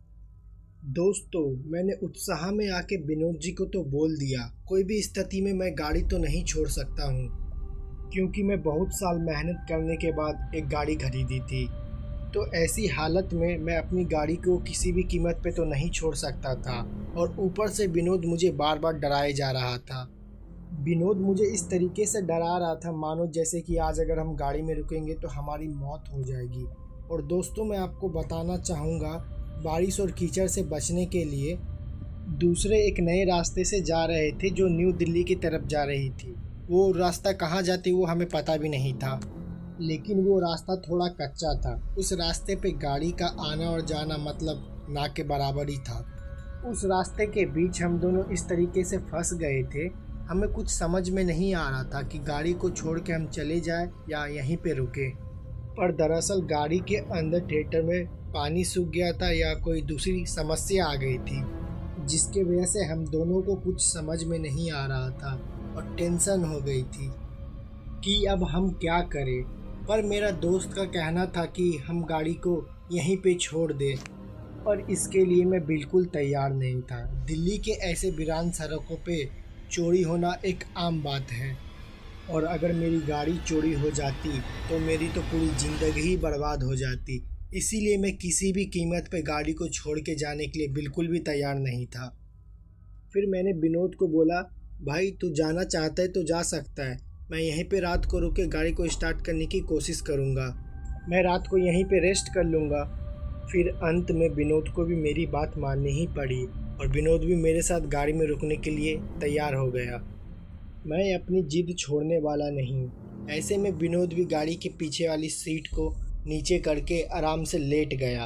दोस्तों, मैंने उत्साह में आके विनोद जी को तो बोल दिया कोई भी स्थिति में मैं गाड़ी तो नहीं छोड़ सकता हूँ, क्योंकि मैं बहुत साल मेहनत करने के बाद एक गाड़ी खरीदी थी। तो ऐसी हालत में मैं अपनी गाड़ी को किसी भी कीमत पे तो नहीं छोड़ सकता था और ऊपर से विनोद मुझे बार बार डराए जा रहा था। विनोद मुझे इस तरीके से डरा रहा था मानो जैसे कि आज अगर हम गाड़ी में रुकेंगे तो हमारी मौत हो जाएगी। और दोस्तों, मैं आपको बताना चाहूँगा, बारिश और कीचड़ से बचने के लिए दूसरे एक नए रास्ते से जा रहे थे जो न्यू दिल्ली की तरफ जा रही थी। वो रास्ता कहाँ जाती वो हमें पता भी नहीं था, लेकिन वो रास्ता थोड़ा कच्चा था। उस रास्ते पे गाड़ी का आना और जाना मतलब ना के बराबर ही था। उस रास्ते के बीच हम दोनों इस तरीके से फंस गए थे, हमें कुछ समझ में नहीं आ रहा था कि गाड़ी को छोड़ के हम चले जाए या यहीं पे रुके। पर दरअसल गाड़ी के अंदर थिएटर में पानी सूख गया था या कोई दूसरी समस्या आ गई थी, जिसके वजह से हम दोनों को कुछ समझ में नहीं आ रहा था और टेंशन हो गई थी कि अब हम क्या करें। पर मेरा दोस्त का कहना था कि हम गाड़ी को यहीं पे छोड़ दें और इसके लिए मैं बिल्कुल तैयार नहीं था। दिल्ली के ऐसे वीरान सड़कों पे चोरी होना एक आम बात है और अगर मेरी गाड़ी चोरी हो जाती तो मेरी तो पूरी ज़िंदगी ही बर्बाद हो जाती। इसीलिए मैं किसी भी कीमत पे गाड़ी को छोड़ के जाने के लिए बिल्कुल भी तैयार नहीं था। फिर मैंने विनोद को बोला, भाई तू जाना चाहता है तो जा सकता है, मैं यहीं पे रात को रुक के गाड़ी को स्टार्ट करने की कोशिश करूँगा, मैं रात को यहीं पे रेस्ट कर लूँगा। फिर अंत में विनोद को भी मेरी बात माननी ही पड़ी और विनोद भी मेरे साथ गाड़ी में रुकने के लिए तैयार हो गया। मैं अपनी जिद छोड़ने वाला नहीं। ऐसे में विनोद भी गाड़ी के पीछे वाली सीट को नीचे करके आराम से लेट गया।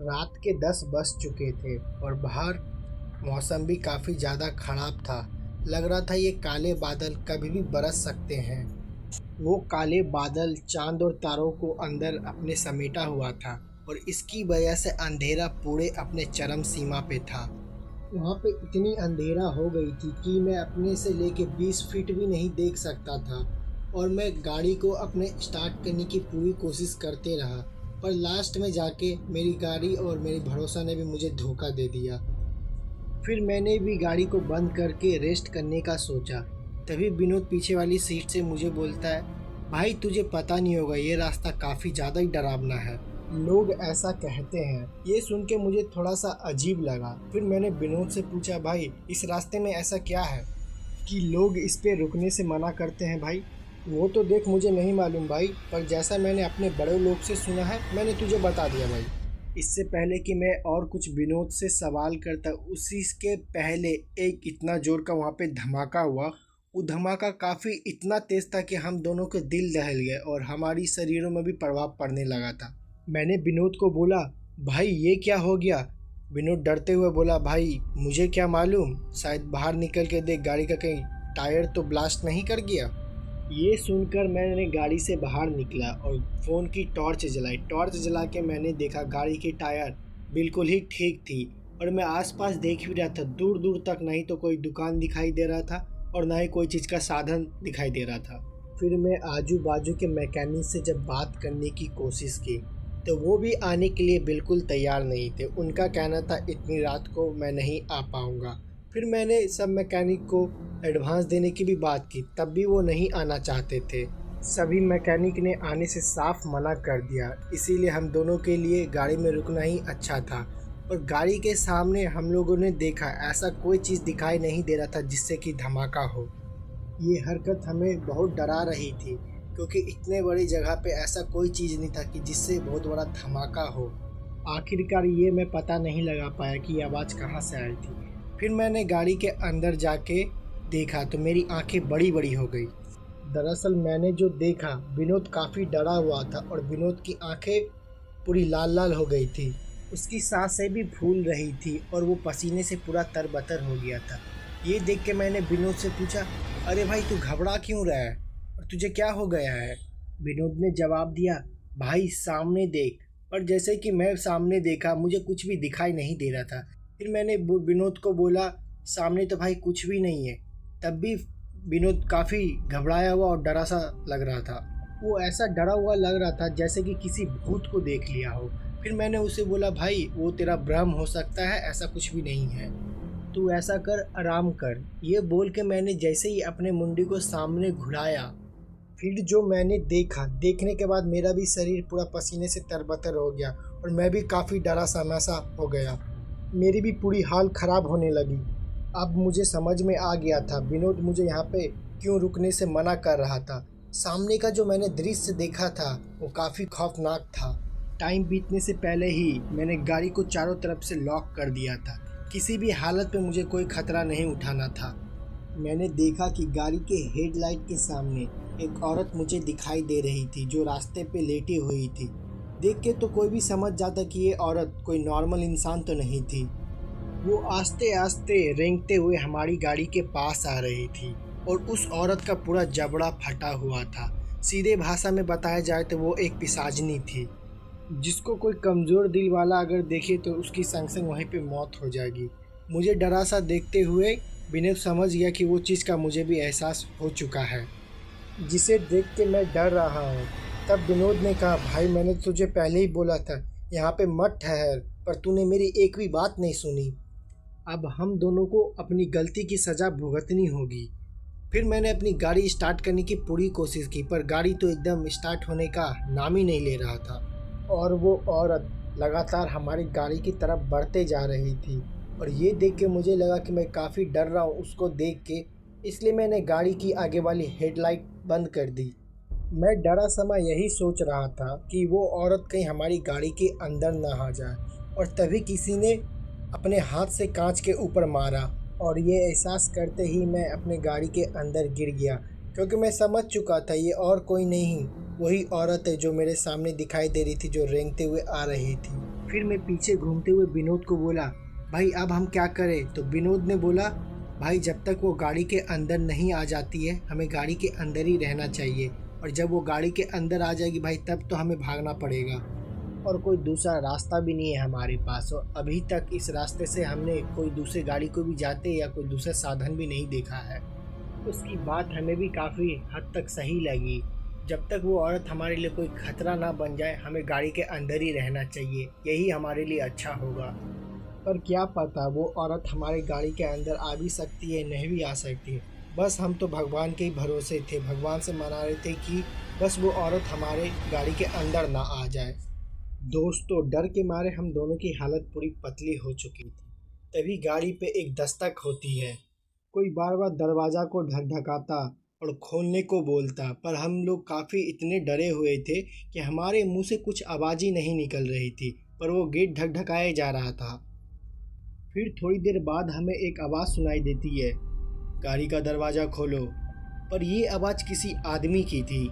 रात के 10 बज चुके थे और बाहर मौसम भी काफ़ी ज़्यादा ख़राब था। लग रहा था ये काले बादल कभी भी बरस सकते हैं। वो काले बादल चांद और तारों को अंदर अपने समेटा हुआ था और इसकी वजह से अंधेरा पूरे अपने चरम सीमा पे था। वहाँ पे इतनी अंधेरा हो गई थी कि मैं अपने से लेके 20 फीट भी नहीं देख सकता था और मैं गाड़ी को अपने स्टार्ट करने की पूरी कोशिश करते रहा, पर लास्ट में जाके मेरी गाड़ी और मेरी भरोसा ने भी मुझे धोखा दे दिया। फिर मैंने भी गाड़ी को बंद करके रेस्ट करने का सोचा। तभी विनोद पीछे वाली सीट से मुझे बोलता है, भाई तुझे पता नहीं होगा ये रास्ता काफ़ी ज़्यादा ही डरावना है, लोग ऐसा कहते हैं। ये सुन के मुझे थोड़ा सा अजीब लगा। फिर मैंने विनोद से पूछा, भाई इस रास्ते में ऐसा क्या है कि लोग इस पे रुकने से मना करते हैं? भाई वो तो देख मुझे नहीं मालूम भाई, पर जैसा मैंने अपने बड़े लोग से सुना है मैंने तुझे बता दिया भाई। इससे पहले कि मैं और कुछ विनोद से सवाल करता, उसी के पहले एक इतना जोर का वहाँ पे धमाका हुआ। वो धमाका काफ़ी इतना तेज़ था कि हम दोनों के दिल दहल गए और हमारी शरीरों में भी प्रभाव पड़ने लगा था। मैंने विनोद को बोला, भाई ये क्या हो गया? विनोद डरते हुए बोला, भाई मुझे क्या मालूम, शायद बाहर निकल के देख गाड़ी का कहीं टायर तो ब्लास्ट नहीं कर गया। ये सुनकर मैंने गाड़ी से बाहर निकला और फ़ोन की टॉर्च जलाई। टॉर्च जला के मैंने देखा गाड़ी के टायर बिल्कुल ही ठीक थी और मैं आसपास देख भी रहा था। दूर दूर तक नहीं तो कोई दुकान दिखाई दे रहा था और ना ही कोई चीज़ का साधन दिखाई दे रहा था। फिर मैं आजू बाजू के मैकेनिक से जब बात करने की कोशिश की तो वो भी आने के लिए बिल्कुल तैयार नहीं थे। उनका कहना था इतनी रात को मैं नहीं आ पाऊँगा। फिर मैंने सब मैकेनिक को एडवांस देने की भी बात की, तब भी वो नहीं आना चाहते थे। सभी मैकेनिक ने आने से साफ मना कर दिया, इसीलिए हम दोनों के लिए गाड़ी में रुकना ही अच्छा था। और गाड़ी के सामने हम लोगों ने देखा ऐसा कोई चीज़ दिखाई नहीं दे रहा था जिससे कि धमाका हो। ये हरकत हमें बहुत डरा रही थी क्योंकि इतने बड़ी जगह पे ऐसा कोई चीज़ नहीं था कि जिससे बहुत बड़ा धमाका हो। आखिरकार ये मैं पता नहीं लगा पाया कि ये आवाज़ कहाँ से आई थी। फिर मैंने गाड़ी के अंदर जाके देखा तो मेरी आंखें बड़ी बड़ी हो गई। दरअसल मैंने जो देखा, विनोद काफ़ी डरा हुआ था और विनोद की आंखें पूरी लाल लाल हो गई थी। उसकी सांसें भी फूल रही थी और वो पसीने से पूरा तरबतर हो गया था। ये देख के मैंने विनोद से पूछा, अरे भाई तू घबरा क्यों रहा है और तुझे क्या हो गया है? विनोद ने जवाब दिया, भाई सामने देख। और जैसे कि मैं सामने देखा मुझे कुछ भी दिखाई नहीं दे रहा था। फिर मैंने विनोद को बोला, सामने तो भाई कुछ भी नहीं है। तब भी विनोद काफ़ी घबराया हुआ और डरा सा लग रहा था। वो ऐसा डरा हुआ लग रहा था जैसे कि किसी भूत को देख लिया हो। फिर मैंने उसे बोला, भाई वो तेरा भ्रम हो सकता है, ऐसा कुछ भी नहीं है, तू ऐसा कर, आराम कर। ये बोल के मैंने जैसे ही अपने मुंडी को सामने घुराया, फिर जो मैंने देखा, देखने के बाद मेरा भी शरीर पूरा पसीने से तरबतर हो गया और मैं भी काफ़ी डरा सहमा हो गया। मेरी भी पूरी हाल ख़राब होने लगी। अब मुझे समझ में आ गया था विनोद मुझे यहाँ पे क्यों रुकने से मना कर रहा था। सामने का जो मैंने दृश्य देखा था वो काफ़ी खौफनाक था। टाइम बीतने से पहले ही मैंने गाड़ी को चारों तरफ से लॉक कर दिया था। किसी भी हालत में मुझे कोई खतरा नहीं उठाना था। मैंने देखा कि गाड़ी के हेडलाइट के सामने एक औरत मुझे दिखाई दे रही थी जो रास्ते पे लेटी हुई थी। देख के तो कोई भी समझ जाता कि ये औरत कोई नॉर्मल इंसान तो नहीं थी। वो आस्ते आस्ते रेंगते हुए हमारी गाड़ी के पास आ रही थी और उस औरत का पूरा जबड़ा फटा हुआ था। सीधे भाषा में बताया जाए तो वो एक पिशाचनी थी, जिसको कोई कमज़ोर दिल वाला अगर देखे तो उसकी संग संग वहीं पे मौत हो जाएगी। मुझे डरा सा देखते हुए विनोद समझ गया कि वो चीज़ का मुझे भी एहसास हो चुका है, जिसे देख के मैं डर रहा हूँ। तब विनोद ने कहा, भाई मैंने तुझे पहले ही बोला था यहाँ पे मत ठहर, पर तूने मेरी एक भी बात नहीं सुनी। अब हम दोनों को अपनी गलती की सज़ा भुगतनी होगी। फिर मैंने अपनी गाड़ी स्टार्ट करने की पूरी कोशिश की, पर गाड़ी तो एकदम स्टार्ट होने का नाम ही नहीं ले रहा था और वो औरत लगातार हमारी गाड़ी की तरफ बढ़ते जा रही थी। और ये देख के मुझे लगा कि मैं काफ़ी डर रहा हूँ उसको देख के, इसलिए मैंने गाड़ी की आगे वाली हेडलाइट बंद कर दी। मैं डरा समय यही सोच रहा था कि वो औरत कहीं हमारी गाड़ी के अंदर ना आ जाए, और तभी किसी ने अपने हाथ से कांच के ऊपर मारा और ये एहसास करते ही मैं अपने गाड़ी के अंदर गिर गया, क्योंकि मैं समझ चुका था ये और कोई नहीं, वही औरत है जो मेरे सामने दिखाई दे रही थी, जो रेंगते हुए आ रही थी। फिर मैं पीछे घूमते हुए विनोद को बोला, भाई अब हम क्या करें? तो विनोद ने बोला, भाई जब तक वो गाड़ी के अंदर नहीं आ जाती है हमें गाड़ी के अंदर ही रहना चाहिए, और जब वो गाड़ी के अंदर आ जाएगी भाई तब तो हमें भागना पड़ेगा, और कोई दूसरा रास्ता भी नहीं है हमारे पास, और अभी तक इस रास्ते से हमने कोई दूसरी गाड़ी को भी जाते या कोई दूसरा साधन भी नहीं देखा है। उसकी बात हमें भी काफ़ी हद तक सही लगी। जब तक वो औरत हमारे लिए कोई खतरा ना बन जाए हमें गाड़ी के अंदर ही रहना चाहिए, यही हमारे लिए अच्छा होगा। पर क्या पता वो औरत हमारी गाड़ी के अंदर आ भी सकती है, नहीं भी आ सकती है। बस हम तो भगवान के ही भरोसे थे, भगवान से मना रहे थे कि बस वो औरत हमारे गाड़ी के अंदर ना आ जाए। दोस्तों डर के मारे हम दोनों की हालत पूरी पतली हो चुकी थी। तभी गाड़ी पे एक दस्तक होती है। कोई बार बार दरवाज़ा को ढकढकाता और खोलने को बोलता, पर हम लोग काफ़ी इतने डरे हुए थे कि हमारे मुंह से कुछ आवाज़ ही नहीं निकल रही थी, पर वो गेट ढकढकाया जा रहा था। फिर थोड़ी देर बाद हमें एक आवाज़ सुनाई देती है, गाड़ी का दरवाज़ा खोलो। पर ये आवाज़ किसी आदमी की थी,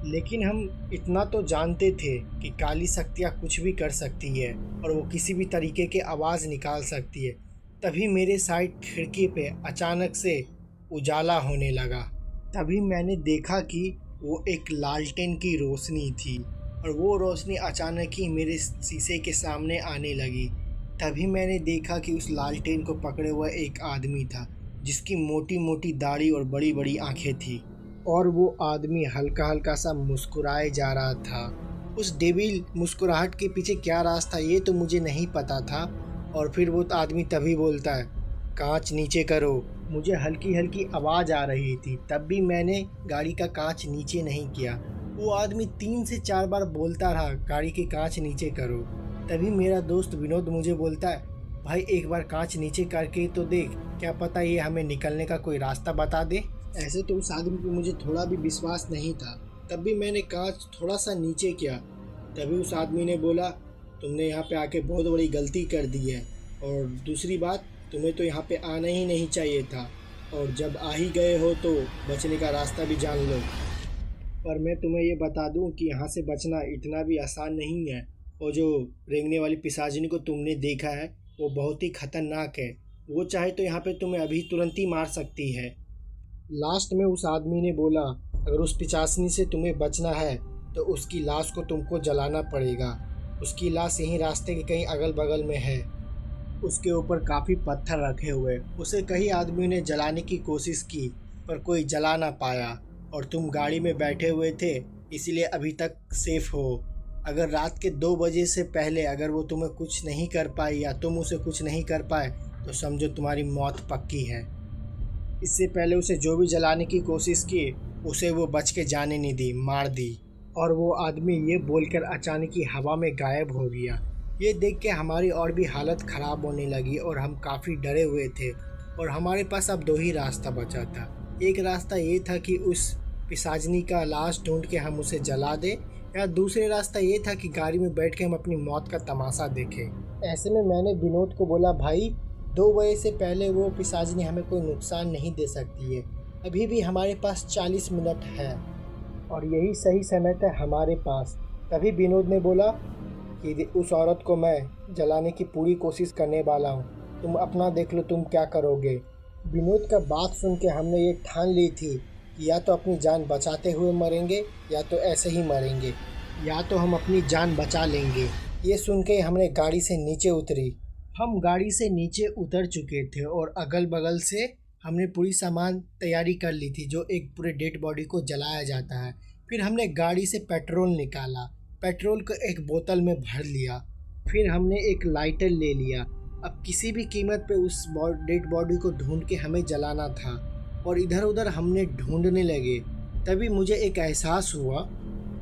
लेकिन हम इतना तो जानते थे कि काली शक्तियाँ कुछ भी कर सकती है और वो किसी भी तरीके के आवाज़ निकाल सकती है। तभी मेरे साइड खिड़की पे अचानक से उजाला होने लगा। तभी मैंने देखा कि वो एक लालटेन की रोशनी थी और वो रोशनी अचानक ही मेरे शीशे के सामने आने लगी। तभी मैंने देखा कि उस लालटेन को पकड़े हुआ एक आदमी था, जिसकी मोटी मोटी दाढ़ी और बड़ी बड़ी आंखें थी, और वो आदमी हल्का हल्का सा मुस्कुराए जा रहा था। उस डेविल मुस्कुराहट के पीछे क्या राज था ये तो मुझे नहीं पता था। और फिर वो आदमी तभी बोलता है, कांच नीचे करो। मुझे हल्की हल्की आवाज़ आ रही थी, तब भी मैंने गाड़ी का कांच नीचे नहीं किया। वो आदमी 3 से 4 बार बोलता रहा, गाड़ी के कांच नीचे करो। तभी मेरा दोस्त विनोद मुझे बोलता है, भाई एक बार कांच नीचे करके तो देख, क्या पता ये हमें निकलने का कोई रास्ता बता दे। ऐसे तो उस आदमी पे मुझे थोड़ा भी विश्वास नहीं था, तब भी मैंने कांच थोड़ा सा नीचे किया। तभी उस आदमी ने बोला, तुमने यहाँ पे आके बहुत बड़ी गलती कर दी है, और दूसरी बात, तुम्हें तो यहाँ पे आना ही नहीं चाहिए था, और जब आ ही गए हो तो बचने का रास्ता भी जान लो। पर मैं तुम्हें ये बता दूं कि यहाँ से बचना इतना भी आसान नहीं है। और जो रेंगने वाली पिशाचिनी को तुमने देखा है वो बहुत ही खतरनाक है। वो चाहे तो यहाँ पे तुम्हें अभी तुरंत ही मार सकती है। लास्ट में उस आदमी ने बोला, अगर उस पिशाचिनी से तुम्हें बचना है तो उसकी लाश को तुमको जलाना पड़ेगा। उसकी लाश यहीं रास्ते के कहीं अगल बगल में है। उसके ऊपर काफ़ी पत्थर रखे हुए। उसे कई आदमियों ने जलाने की कोशिश की पर कोई जला ना पाया, और तुम गाड़ी में बैठे हुए थे इसलिए अभी तक सेफ हो। अगर रात के 2 बजे से पहले अगर वो तुम्हें कुछ नहीं कर पाई या तुम उसे कुछ नहीं कर पाए तो समझो तुम्हारी मौत पक्की है। इससे पहले उसे जो भी जलाने की कोशिश की उसे वो बच के जाने नहीं दी, मार दी। और वो आदमी ये बोलकर अचानक ही हवा में गायब हो गया। ये देख के हमारी और भी हालत ख़राब होने लगी और हम काफ़ी डरे हुए थे। और हमारे पास अब 2 ही रास्ता बचा था। एक रास्ता ये था कि उस पिशाचिनी का लाश ढूंढ के हम उसे जला दें, या दूसरे रास्ता ये था कि गाड़ी में बैठ के हम अपनी मौत का तमाशा देखें। ऐसे में मैंने विनोद को बोला, भाई 2 बजे से पहले वो पिशाचिनी हमें कोई नुकसान नहीं दे सकती है। अभी भी हमारे पास 40 मिनट है और यही सही समय था हमारे पास। तभी विनोद ने बोला कि उस औरत को मैं जलाने की पूरी कोशिश करने वाला हूँ, तुम अपना देख लो तुम क्या करोगे। विनोद का बात सुन के हमने ये ठान ली थी कि या तो अपनी जान बचाते हुए मरेंगे या तो ऐसे ही मरेंगे, या तो हम अपनी जान बचा लेंगे। ये सुन के हमने गाड़ी से नीचे उतरी। हम गाड़ी से नीचे उतर चुके थे और अगल बगल से हमने पूरी सामान तैयारी कर ली थी जो एक पूरे डेड बॉडी को जलाया जाता है। फिर हमने गाड़ी से पेट्रोल निकाला, पेट्रोल को एक बोतल में भर लिया। फिर हमने एक लाइटर ले लिया। अब किसी भी कीमत पे उस डेड बॉडी को ढूंढ के हमें जलाना था और इधर उधर हमने ढूंढने लगे। तभी मुझे एक एहसास हुआ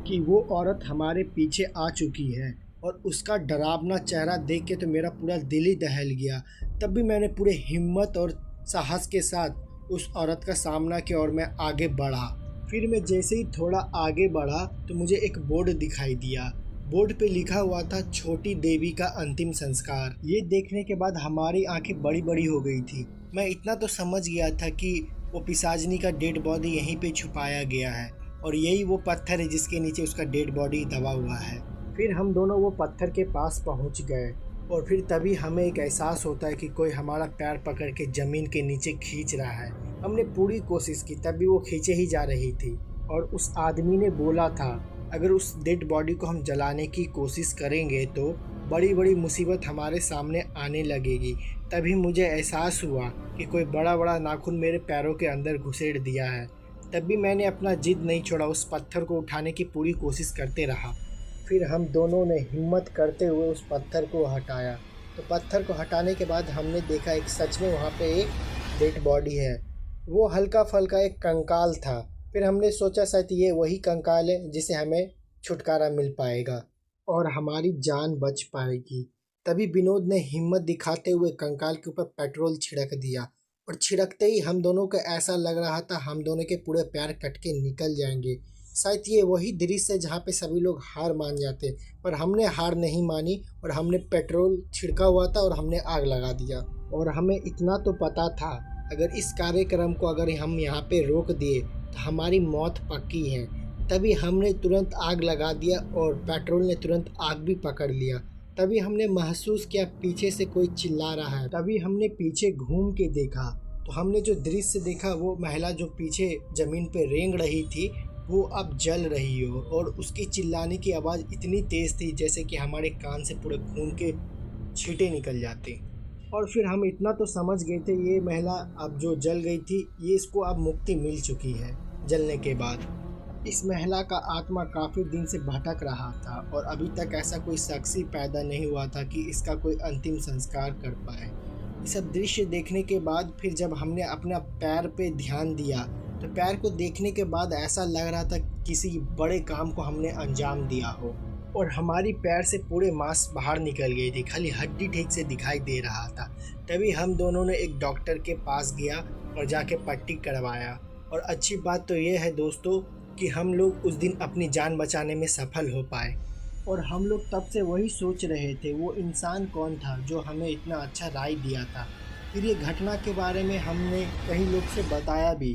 कि वो औरत हमारे पीछे आ चुकी है और उसका डरावना चेहरा देख के तो मेरा पूरा दिल ही दहल गया। तब भी मैंने पूरे हिम्मत और साहस के साथ उस औरत का सामना किया और मैं आगे बढ़ा। फिर मैं जैसे ही थोड़ा आगे बढ़ा तो मुझे एक बोर्ड दिखाई दिया। बोर्ड पे लिखा हुआ था, छोटी देवी का अंतिम संस्कार। ये देखने के बाद हमारी आंखें बड़ी बड़ी हो गई थी। मैं इतना तो समझ गया था कि वो पिशाचिनी का डेड बॉडी यहीं पे छुपाया गया है और यही वो पत्थर है जिसके नीचे उसका डेड बॉडी दबा हुआ है। फिर हम दोनों वो पत्थर के पास पहुंच गए और फिर तभी हमें एक एहसास होता है कि कोई हमारा पैर पकड़ के ज़मीन के नीचे खींच रहा है। हमने पूरी कोशिश की तब भी वो खींचे ही जा रही थी। और उस आदमी ने बोला था, अगर उस डेड बॉडी को हम जलाने की कोशिश करेंगे तो बड़ी बड़ी मुसीबत हमारे सामने आने लगेगी। तभी मुझे एहसास हुआ कि कोई बड़ा बड़ा नाखून मेरे पैरों के अंदर घुसेड़ दिया है। तब भी मैंने अपना जिद नहीं छोड़ा, उस पत्थर को उठाने की पूरी कोशिश करते रहा। फिर हम दोनों ने हिम्मत करते हुए उस पत्थर को हटाया। तो पत्थर को हटाने के बाद हमने देखा एक सच में वहाँ पे एक डेड बॉडी है। वो हल्का फल्का एक कंकाल था। फिर हमने सोचा शायद ये वही कंकाल है जिसे हमें छुटकारा मिल पाएगा और हमारी जान बच पाएगी। तभी विनोद ने हिम्मत दिखाते हुए कंकाल के ऊपर पेट्रोल छिड़क दिया और छिड़कते ही हम दोनों को ऐसा लग रहा था हम दोनों के पूरे पैर कट के निकल जाएंगे। शायद ये वही दृश्य है जहाँ पे सभी लोग हार मान जाते, पर हमने हार नहीं मानी और हमने पेट्रोल छिड़का हुआ था और हमने आग लगा दिया। और हमें इतना तो पता था अगर इस कार्यक्रम को अगर हम यहाँ पे रोक दिए तो हमारी मौत पक्की है। तभी हमने तुरंत आग लगा दिया और पेट्रोल ने तुरंत आग भी पकड़ लिया। तभी हमने महसूस किया पीछे से कोई चिल्ला रहा है। तभी हमने पीछे घूम के देखा तो हमने जो दृश्य देखा वो महिला जो पीछे ज़मीन पे रेंग रही थी वो अब जल रही हो और उसकी चिल्लाने की आवाज़ इतनी तेज़ थी जैसे कि हमारे कान से पूरे खून के छींटे निकल जाते। और फिर हम इतना तो समझ गए थे ये महिला अब जो जल गई थी ये इसको अब मुक्ति मिल चुकी है जलने के बाद। इस महिला का आत्मा काफ़ी दिन से भटक रहा था और अभी तक ऐसा कोई शख्स ही पैदा नहीं हुआ था कि इसका कोई अंतिम संस्कार कर पाए। ये सब दृश्य देखने के बाद फिर जब हमने अपना पैर पे ध्यान दिया तो पैर को देखने के बाद ऐसा लग रहा था किसी बड़े काम को हमने अंजाम दिया हो और हमारी पैर से पूरे मांस बाहर निकल गई थी, खाली हड्डी ठीक से दिखाई दे रहा था। तभी हम दोनों ने एक डॉक्टर के पास गया और जाके पट्टी करवाया। और अच्छी बात तो ये है दोस्तों कि हम लोग उस दिन अपनी जान बचाने में सफल हो पाए। और हम लोग तब से वही सोच रहे थे वो इंसान कौन था जो हमें इतना अच्छा राय दिया था। फिर ये घटना के बारे में हमने कई लोग से बताया भी,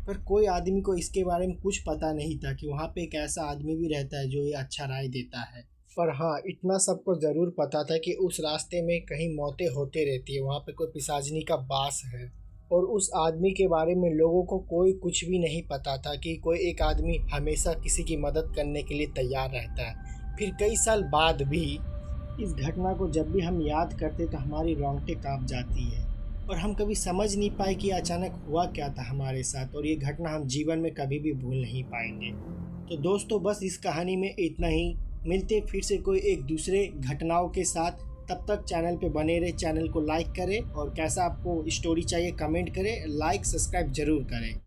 पर कोई आदमी को इसके बारे में कुछ पता नहीं था कि वहाँ पे एक ऐसा आदमी भी रहता है जो ये अच्छा राय देता है। पर हाँ, इतना सबको ज़रूर पता था कि उस रास्ते में कहीं मौतें होते रहती है, वहाँ पे कोई पिशाचनी का वास है। और उस आदमी के बारे में लोगों को कोई कुछ भी नहीं पता था कि कोई एक आदमी हमेशा किसी की मदद करने के लिए तैयार रहता है। फिर कई साल बाद भी इस घटना को जब भी हम याद करते तो हमारी रोंगटें कांप जाती है और हम कभी समझ नहीं पाए कि अचानक हुआ क्या था हमारे साथ, और ये घटना हम जीवन में कभी भी भूल नहीं पाएंगे। तो दोस्तों बस इस कहानी में इतना ही। मिलते फिर से कोई एक दूसरे घटनाओं के साथ। तब तक चैनल पे बने रहे, चैनल को लाइक करें और कैसा आपको स्टोरी चाहिए कमेंट करें, लाइक सब्सक्राइब जरूर करें।